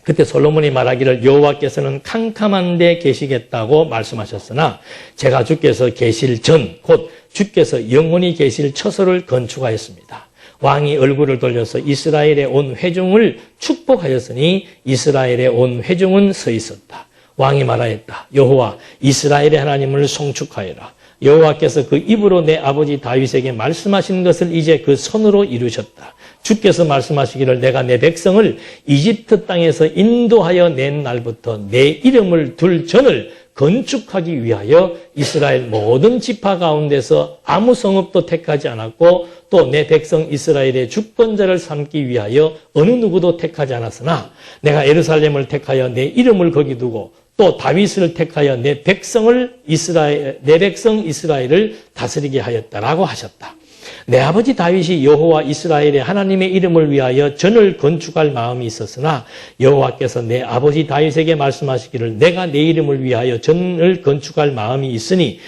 Speaker 1: 그때 솔로몬이 말하기를 여호와께서는 캄캄한 데 계시겠다고 말씀하셨으나 제가 주께서 계실 전 곧 주께서 영원히 계실 처소를 건축하였습니다. 왕이 얼굴을 돌려서 이스라엘의 온 회중을 축복하였으니 이스라엘의 온 회중은 서 있었다. 왕이 말하였다. 여호와 이스라엘의 하나님을 송축하여라. 여호와께서 그 입으로 내 아버지 다윗에게 말씀하신 것을 이제 그 손으로 이루셨다. 주께서 말씀하시기를 내가 내 백성을 이집트 땅에서 인도하여 낸 날부터 내 이름을 둘 전을 건축하기 위하여 이스라엘 모든 지파 가운데서 아무 성읍도 택하지 않았고 또 내 백성 이스라엘의 주권자를 삼기 위하여 어느 누구도 택하지 않았으나 내가 예루살렘을 택하여 내 이름을 거기 두고 또 다윗을 택하여 내 백성 이스라엘을 다스리게 하였다라고 하셨다. 내 아버지 다윗이 여호와 이스라엘의 하나님의 이름을 위하여 전을 건축할 마음이 있었으나 여호와께서 내 아버지 다윗에게 말씀하시기를 내가 내 이름을 위하여 전을 건축할 마음이 있으니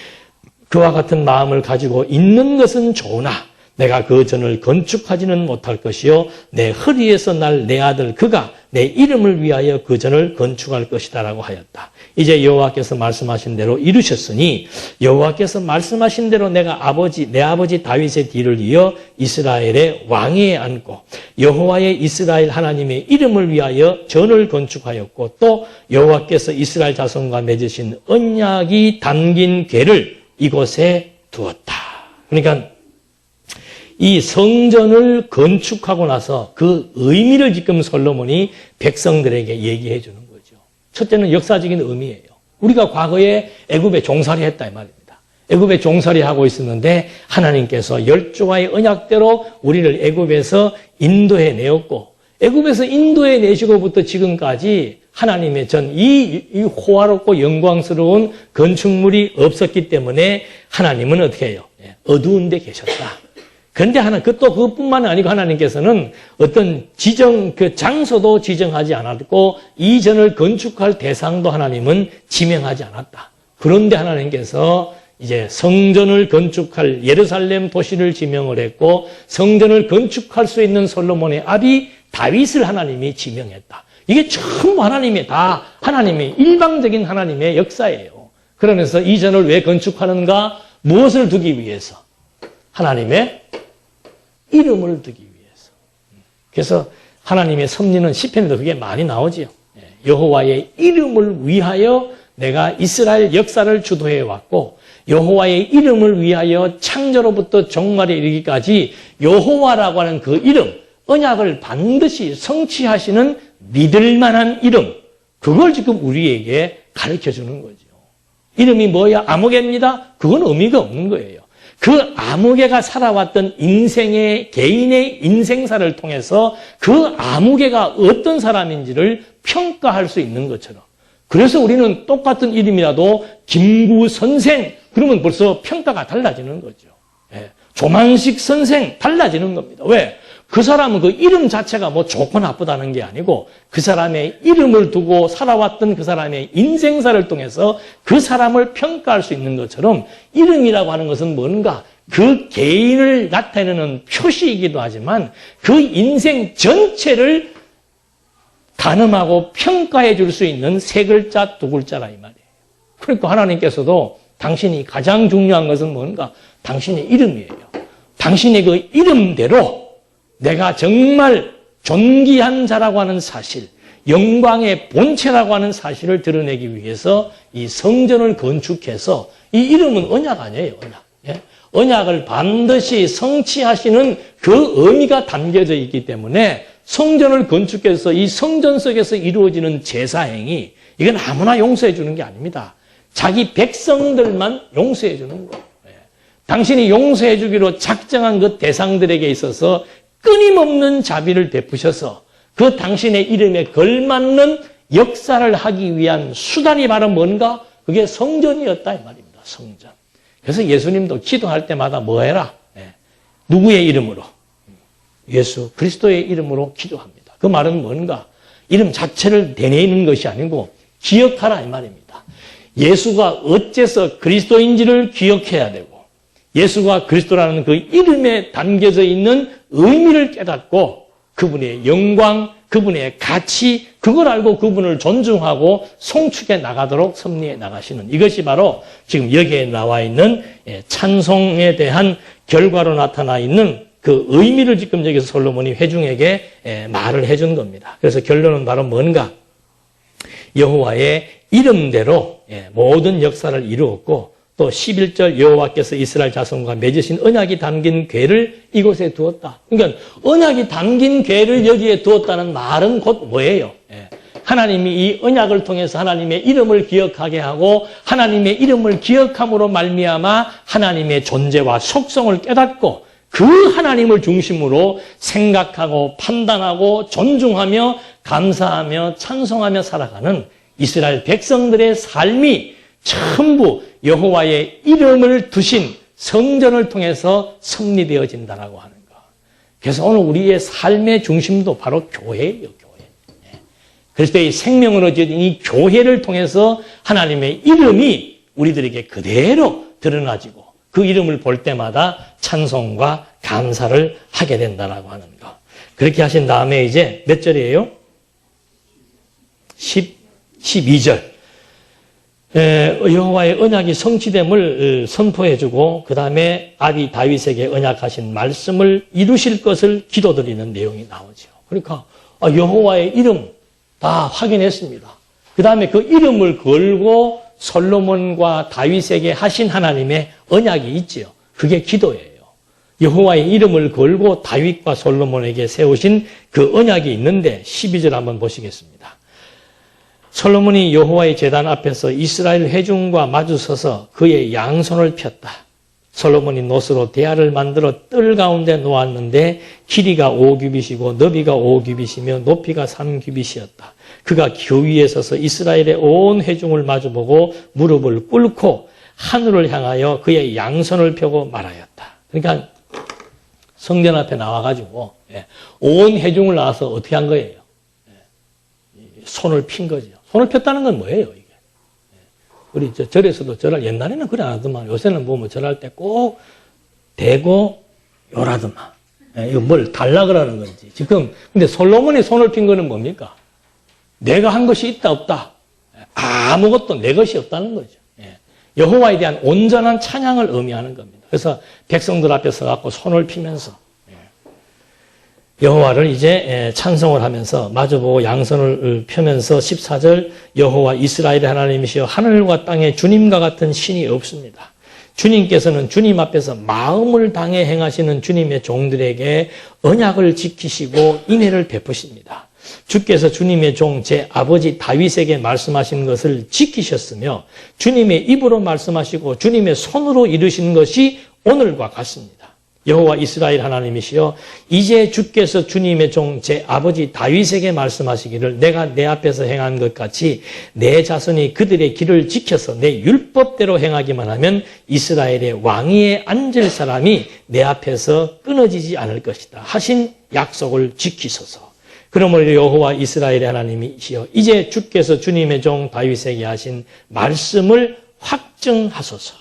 Speaker 1: 그와 같은 마음을 가지고 있는 것은 좋으나 내가 그 전을 건축하지는 못할 것이요 내 허리에서 날 내 아들 그가 내 이름을 위하여 그 전을 건축할 것이다라고 하였다. 이제 여호와께서 말씀하신 대로 이루셨으니 여호와께서 말씀하신 대로 내 아버지 다윗의 뒤를 이어 이스라엘의 왕위에 앉고 여호와의 이스라엘 하나님의 이름을 위하여 전을 건축하였고 또 여호와께서 이스라엘 자손과 맺으신 언약이 담긴 궤를 이곳에 두었다. 그러니까 이 성전을 건축하고 나서 그 의미를 지금 솔로몬이 백성들에게 얘기해 주는 거죠. 첫째는 역사적인 의미예요. 우리가 과거에 애굽에 종살이 했다 이 말입니다. 애굽에 종살이 하고 있었는데 하나님께서 10조와의 언약대로 우리를 애굽에서 인도해 내었고 애굽에서 인도해 내시고부터 지금까지 하나님의 이 호화롭고 영광스러운 건축물이 없었기 때문에 하나님은 어떻게 해요? 어두운 데 계셨다. 그런데 그것뿐만 아니고 하나님께서는 어떤 장소도 지정하지 않았고 이전을 건축할 대상도 하나님은 지명하지 않았다. 그런데 하나님께서 이제 성전을 건축할 예루살렘 도시를 지명을 했고 성전을 건축할 수 있는 솔로몬의 아비 다윗을 하나님이 지명했다. 이게 전부 하나님의 일방적인 하나님의 역사예요. 그러면서 이전을 왜 건축하는가? 무엇을 두기 위해서? 하나님의 이름을 두기 위해서. 그래서 하나님의 섭리는 시편에도 그게 많이 나오지요. 여호와의 이름을 위하여 내가 이스라엘 역사를 주도해 왔고 여호와의 이름을 위하여 창조로부터 종말에 이르기까지 여호와라고 하는 그 이름, 언약을 반드시 성취하시는 믿을 만한 이름, 그걸 지금 우리에게 가르쳐주는 거죠. 이름이 뭐야? 아무개입니다. 그건 의미가 없는 거예요. 그 아무개가 살아왔던 개인의 인생사를 통해서 그 아무개가 어떤 사람인지를 평가할 수 있는 것처럼. 그래서 우리는 똑같은 이름이라도 김구 선생, 그러면 벌써 평가가 달라지는 거죠. 조만식 선생, 달라지는 겁니다. 왜? 그 사람은 그 이름 자체가 좋고 나쁘다는 게 아니고 그 사람의 이름을 두고 살아왔던 그 사람의 인생사를 통해서 그 사람을 평가할 수 있는 것처럼 이름이라고 하는 것은 뭔가 그 개인을 나타내는 표시이기도 하지만 그 인생 전체를 가늠하고 평가해 줄 수 있는 세 글자, 두 글자라 이 말이에요. 그러니까 하나님께서도 당신이 가장 중요한 것은 뭔가? 당신의 이름이에요. 당신의 그 이름대로 내가 정말 존귀한 자라고 하는 사실, 영광의 본체라고 하는 사실을 드러내기 위해서 이 성전을 건축해서, 이 이름은 언약 아니에요, 언약. 예? 언약을 반드시 성취하시는 그 의미가 담겨져 있기 때문에 성전을 건축해서 이 성전 속에서 이루어지는 제사행위, 이건 아무나 용서해 주는 게 아닙니다. 자기 백성들만 용서해 주는 거예요. 예. 당신이 용서해 주기로 작정한 그 대상들에게 있어서 끊임없는 자비를 베푸셔서 그 당신의 이름에 걸맞는 역사를 하기 위한 수단이 바로 뭔가? 그게 성전이었다 이 말입니다. 성전. 그래서 예수님도 기도할 때마다 뭐 해라? 예. 누구의 이름으로? 예수 그리스도의 이름으로 기도합니다. 그 말은 뭔가? 이름 자체를 되뇌이는 것이 아니고 기억하라 이 말입니다. 예수가 어째서 그리스도인지를 기억해야 되고 예수가 그리스도라는 그 이름에 담겨져 있는 의미를 깨닫고 그분의 영광, 그분의 가치, 그걸 알고 그분을 존중하고 송축해 나가도록 섭리해 나가시는, 이것이 바로 지금 여기에 나와 있는 찬송에 대한 결과로 나타나 있는 그 의미를 지금 여기서 솔로몬이 회중에게 말을 해준 겁니다. 그래서 결론은 바로 뭔가? 여호와의 이름대로 모든 역사를 이루었고 또 11절 여호와께서 이스라엘 자손과 맺으신 언약이 담긴 궤를 이곳에 두었다. 그러니까 언약이 담긴 궤를 여기에 두었다는 말은 곧 뭐예요? 하나님이 이 언약을 통해서 하나님의 이름을 기억하게 하고 하나님의 이름을 기억함으로 말미암아 하나님의 존재와 속성을 깨닫고 그 하나님을 중심으로 생각하고 판단하고 존중하며 감사하며 찬송하며 살아가는 이스라엘 백성들의 삶이 전부 여호와의 이름을 두신 성전을 통해서 섭리되어진다라고 하는 거. 그래서 오늘 우리의 삶의 중심도 바로 교회예요, 교회. 그리스도의 생명을 얻은 이 교회를 통해서 하나님의 이름이 우리들에게 그대로 드러나지고 그 이름을 볼 때마다 찬송과 감사를 하게 된다라고 하는 거. 그렇게 하신 다음에 이제 몇 절이에요? 12절. 여호와의 언약이 성취됨을 선포해주고 그 다음에 아비 다윗에게 언약하신 말씀을 이루실 것을 기도드리는 내용이 나오죠. 그러니까 여호와의 이름 다 확인했습니다. 그 다음에 그 이름을 걸고 솔로몬과 다윗에게 하신 하나님의 언약이 있지요. 그게 기도예요. 여호와의 이름을 걸고 다윗과 솔로몬에게 세우신 그 언약이 있는데 12절 한번 보시겠습니다. 솔로몬이 여호와의 제단 앞에서 이스라엘 회중과 마주서서 그의 양손을 폈다. 솔로몬이 노스로 대야를 만들어 뜰 가운데 놓았는데 길이가 5규빗이고 너비가 5규빗이며 높이가 3규빗이었다. 그가 그 위에 서서 이스라엘의 온 회중을 마주보고 무릎을 꿇고 하늘을 향하여 그의 양손을 펴고 말하였다. 그러니까 성전 앞에 나와가지고 온 회중을 나와서 어떻게 한 거예요? 손을 핀 거죠. 손을 폈다는 건 뭐예요, 이게? 우리 절에서도 절할, 옛날에는 그래 안 하더만, 요새는 보면 절할 때 꼭 대고 요라더만. 이거 뭘 달라 그러는 건지. 지금, 근데 솔로몬이 손을 핀 거는 뭡니까? 내가 한 것이 있다, 없다. 아무것도 내 것이 없다는 거죠. 여호와에 대한 온전한 찬양을 의미하는 겁니다. 그래서 백성들 앞에 서갖고 손을 피면서 여호와를 이제 찬송을 하면서 마주보고 양손을 펴면서 14절 여호와 이스라엘의 하나님이시여 하늘과 땅에 주님과 같은 신이 없습니다. 주님께서는 주님 앞에서 마음을 당해 행하시는 주님의 종들에게 언약을 지키시고 인애를 베푸십니다. 주께서 주님의 종 제 아버지 다윗에게 말씀하신 것을 지키셨으며 주님의 입으로 말씀하시고 주님의 손으로 이루신 것이 오늘과 같습니다. 여호와 이스라엘 하나님이시여 이제 주께서 주님의 종 제 아버지 다윗에게 말씀하시기를 내가 내 앞에서 행한 것 같이 내 자손이 그들의 길을 지켜서 내 율법대로 행하기만 하면 이스라엘의 왕위에 앉을 사람이 내 앞에서 끊어지지 않을 것이다 하신 약속을 지키소서. 그러므로 여호와 이스라엘의 하나님이시여 이제 주께서 주님의 종 다윗에게 하신 말씀을 확증하소서.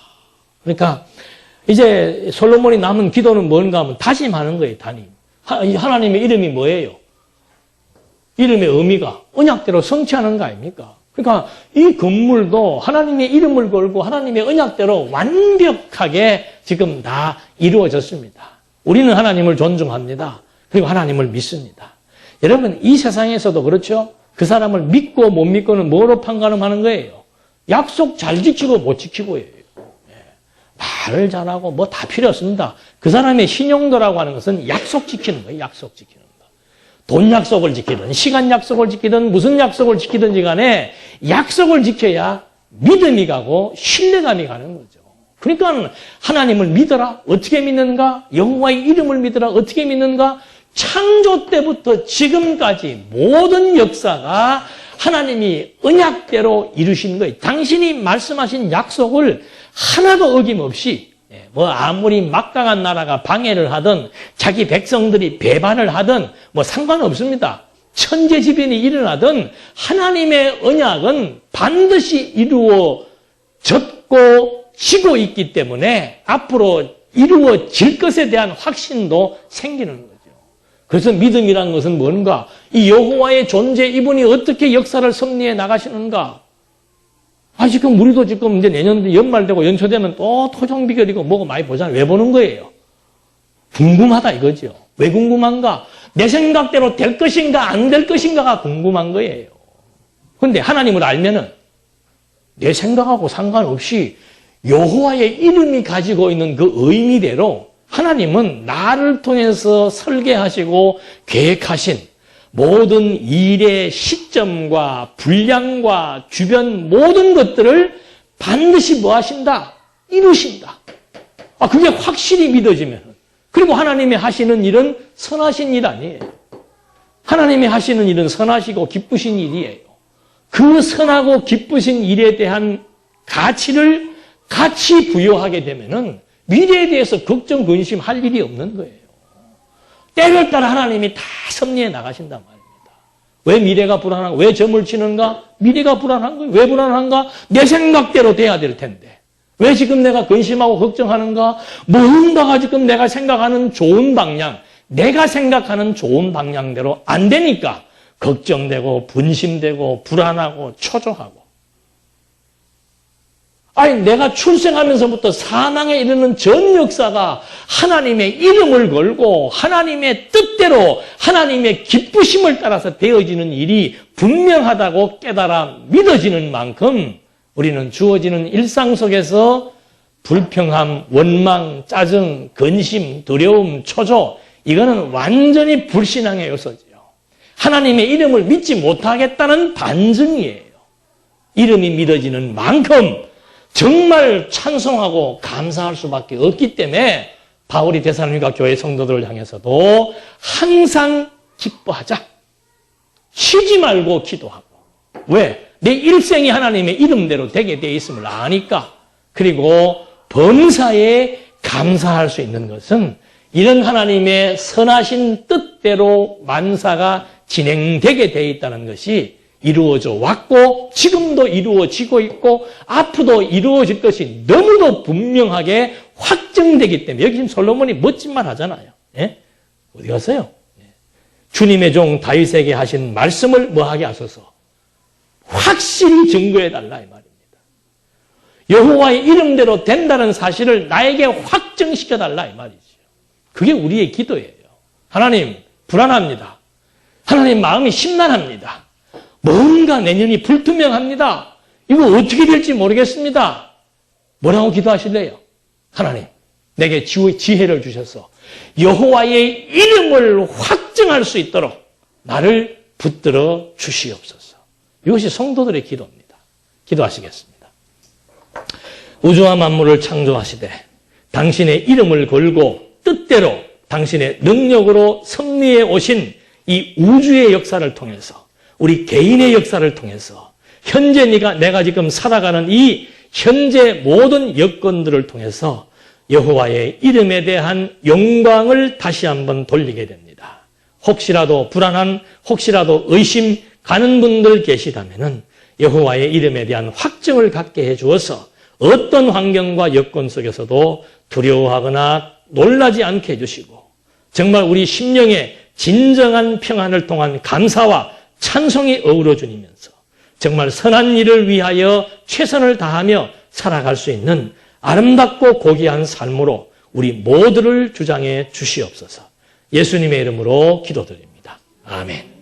Speaker 1: 그러니까 이제 솔로몬이 남은 기도는 뭔가 하면 다짐하는 거예요, 다짐. 하나님의 이름이 뭐예요? 이름의 의미가 언약대로 성취하는 거 아닙니까? 그러니까 이 건물도 하나님의 이름을 걸고 하나님의 언약대로 완벽하게 지금 다 이루어졌습니다. 우리는 하나님을 존중합니다. 그리고 하나님을 믿습니다. 여러분, 이 세상에서도 그렇죠? 그 사람을 믿고 못 믿고는 뭐로 판가름하는 거예요? 약속 잘 지키고 못 지키고예요. 말을 잘하고 뭐 다 필요 없습니다. 그 사람의 신용도라고 하는 것은 약속 지키는 거예요. 약속 지키는 거. 돈 약속을 지키든 시간 약속을 지키든 무슨 약속을 지키든지 간에 약속을 지켜야 믿음이 가고 신뢰감이 가는 거죠. 그러니까 하나님을 믿어라. 어떻게 믿는가? 여호와의 이름을 믿어라. 어떻게 믿는가? 창조 때부터 지금까지 모든 역사가 하나님이 언약대로 이루신 거예요. 당신이 말씀하신 약속을 하나도 어김없이 뭐 아무리 막강한 나라가 방해를 하든 자기 백성들이 배반을 하든 뭐 상관없습니다. 천재지변이 일어나든 하나님의 언약은 반드시 이루어졌고 지고 있기 때문에 앞으로 이루어질 것에 대한 확신도 생기는 거죠. 그래서 믿음이란 것은 뭔가? 이 여호와의 존재, 이분이 어떻게 역사를 섭리해 나가시는가? 지금 우리도 지금 이제 내년 연말 되고 연초 되면 또 토종 비결이고 뭐고 많이 보잖아요. 왜 보는 거예요? 궁금하다 이거죠. 왜 궁금한가? 내 생각대로 될 것인가 안 될 것인가가 궁금한 거예요. 그런데 하나님을 알면은 내 생각하고 상관없이 여호와의 이름이 가지고 있는 그 의미대로 하나님은 나를 통해서 설계하시고 계획하신 모든 일의 시점과 분량과 주변 모든 것들을 반드시 뭐 하신다? 이루신다. 그게 확실히 믿어지면. 그리고 하나님이 하시는 일은 선하신 일 아니에요. 하나님이 하시는 일은 선하시고 기쁘신 일이에요. 그 선하고 기쁘신 일에 대한 가치를 같이 부여하게 되면은 미래에 대해서 걱정, 근심할 일이 없는 거예요. 때를 따라 하나님이 다 섭리해 나가신단 말입니다. 왜 미래가 불안한가? 왜 점을 치는가? 미래가 불안한 거예요. 왜 불안한가? 내 생각대로 돼야 될 텐데. 왜 지금 내가 근심하고 걱정하는가? 뭔가가 지금 내가 생각하는 좋은 방향, 내가 생각하는 좋은 방향대로 안 되니까 걱정되고 분심되고 불안하고 초조하고. 내가 출생하면서부터 사망에 이르는 전 역사가 하나님의 이름을 걸고 하나님의 뜻대로 하나님의 기쁘심을 따라서 되어지는 일이 분명하다고 깨달아 믿어지는 만큼 우리는 주어지는 일상 속에서 불평함, 원망, 짜증, 근심, 두려움, 초조, 이거는 완전히 불신앙의 요소죠. 하나님의 이름을 믿지 못하겠다는 반증이에요. 이름이 믿어지는 만큼 정말 찬송하고 감사할 수밖에 없기 때문에 바울이 데살로니가 교회 성도들을 향해서도 항상 기뻐하자. 쉬지 말고 기도하고. 왜? 내 일생이 하나님의 이름대로 되게 돼 있음을 아니까. 그리고 범사에 감사할 수 있는 것은 이런 하나님의 선하신 뜻대로 만사가 진행되게 돼 있다는 것이 이루어져 왔고 지금도 이루어지고 있고 앞으로도 이루어질 것이 너무도 분명하게 확정되기 때문에 여기 지금 솔로몬이 멋진 말 하잖아요. 예? 어디 갔어요? 주님의 종 다윗에게 하신 말씀을 뭐하게 하소서? 확실히 증거해달라 이 말입니다. 여호와의 이름대로 된다는 사실을 나에게 확정시켜달라 이 말이죠. 그게 우리의 기도예요. 하나님 불안합니다. 하나님 마음이 심란합니다. 뭔가 내년이 불투명합니다. 이거 어떻게 될지 모르겠습니다. 뭐라고 기도하실래요? 하나님, 내게 지혜를 주셔서 여호와의 이름을 확증할 수 있도록 나를 붙들어 주시옵소서. 이것이 성도들의 기도입니다. 기도하시겠습니다. 우주와 만물을 창조하시되 당신의 이름을 걸고 뜻대로 당신의 능력으로 섭리해 오신 이 우주의 역사를 통해서 우리 개인의 역사를 통해서 현재 내가 지금 살아가는 이 현재 모든 여건들을 통해서 여호와의 이름에 대한 영광을 다시 한번 돌리게 됩니다. 혹시라도 불안한, 혹시라도 의심 가는 분들 계시다면은 여호와의 이름에 대한 확증을 갖게 해 주어서 어떤 환경과 여건 속에서도 두려워하거나 놀라지 않게 해주시고 정말 우리 심령에 진정한 평안을 통한 감사와 찬송이 어우러 주니면서 정말 선한 일을 위하여 최선을 다하며 살아갈 수 있는 아름답고 고귀한 삶으로 우리 모두를 주장해 주시옵소서. 예수님의 이름으로 기도드립니다. 아멘.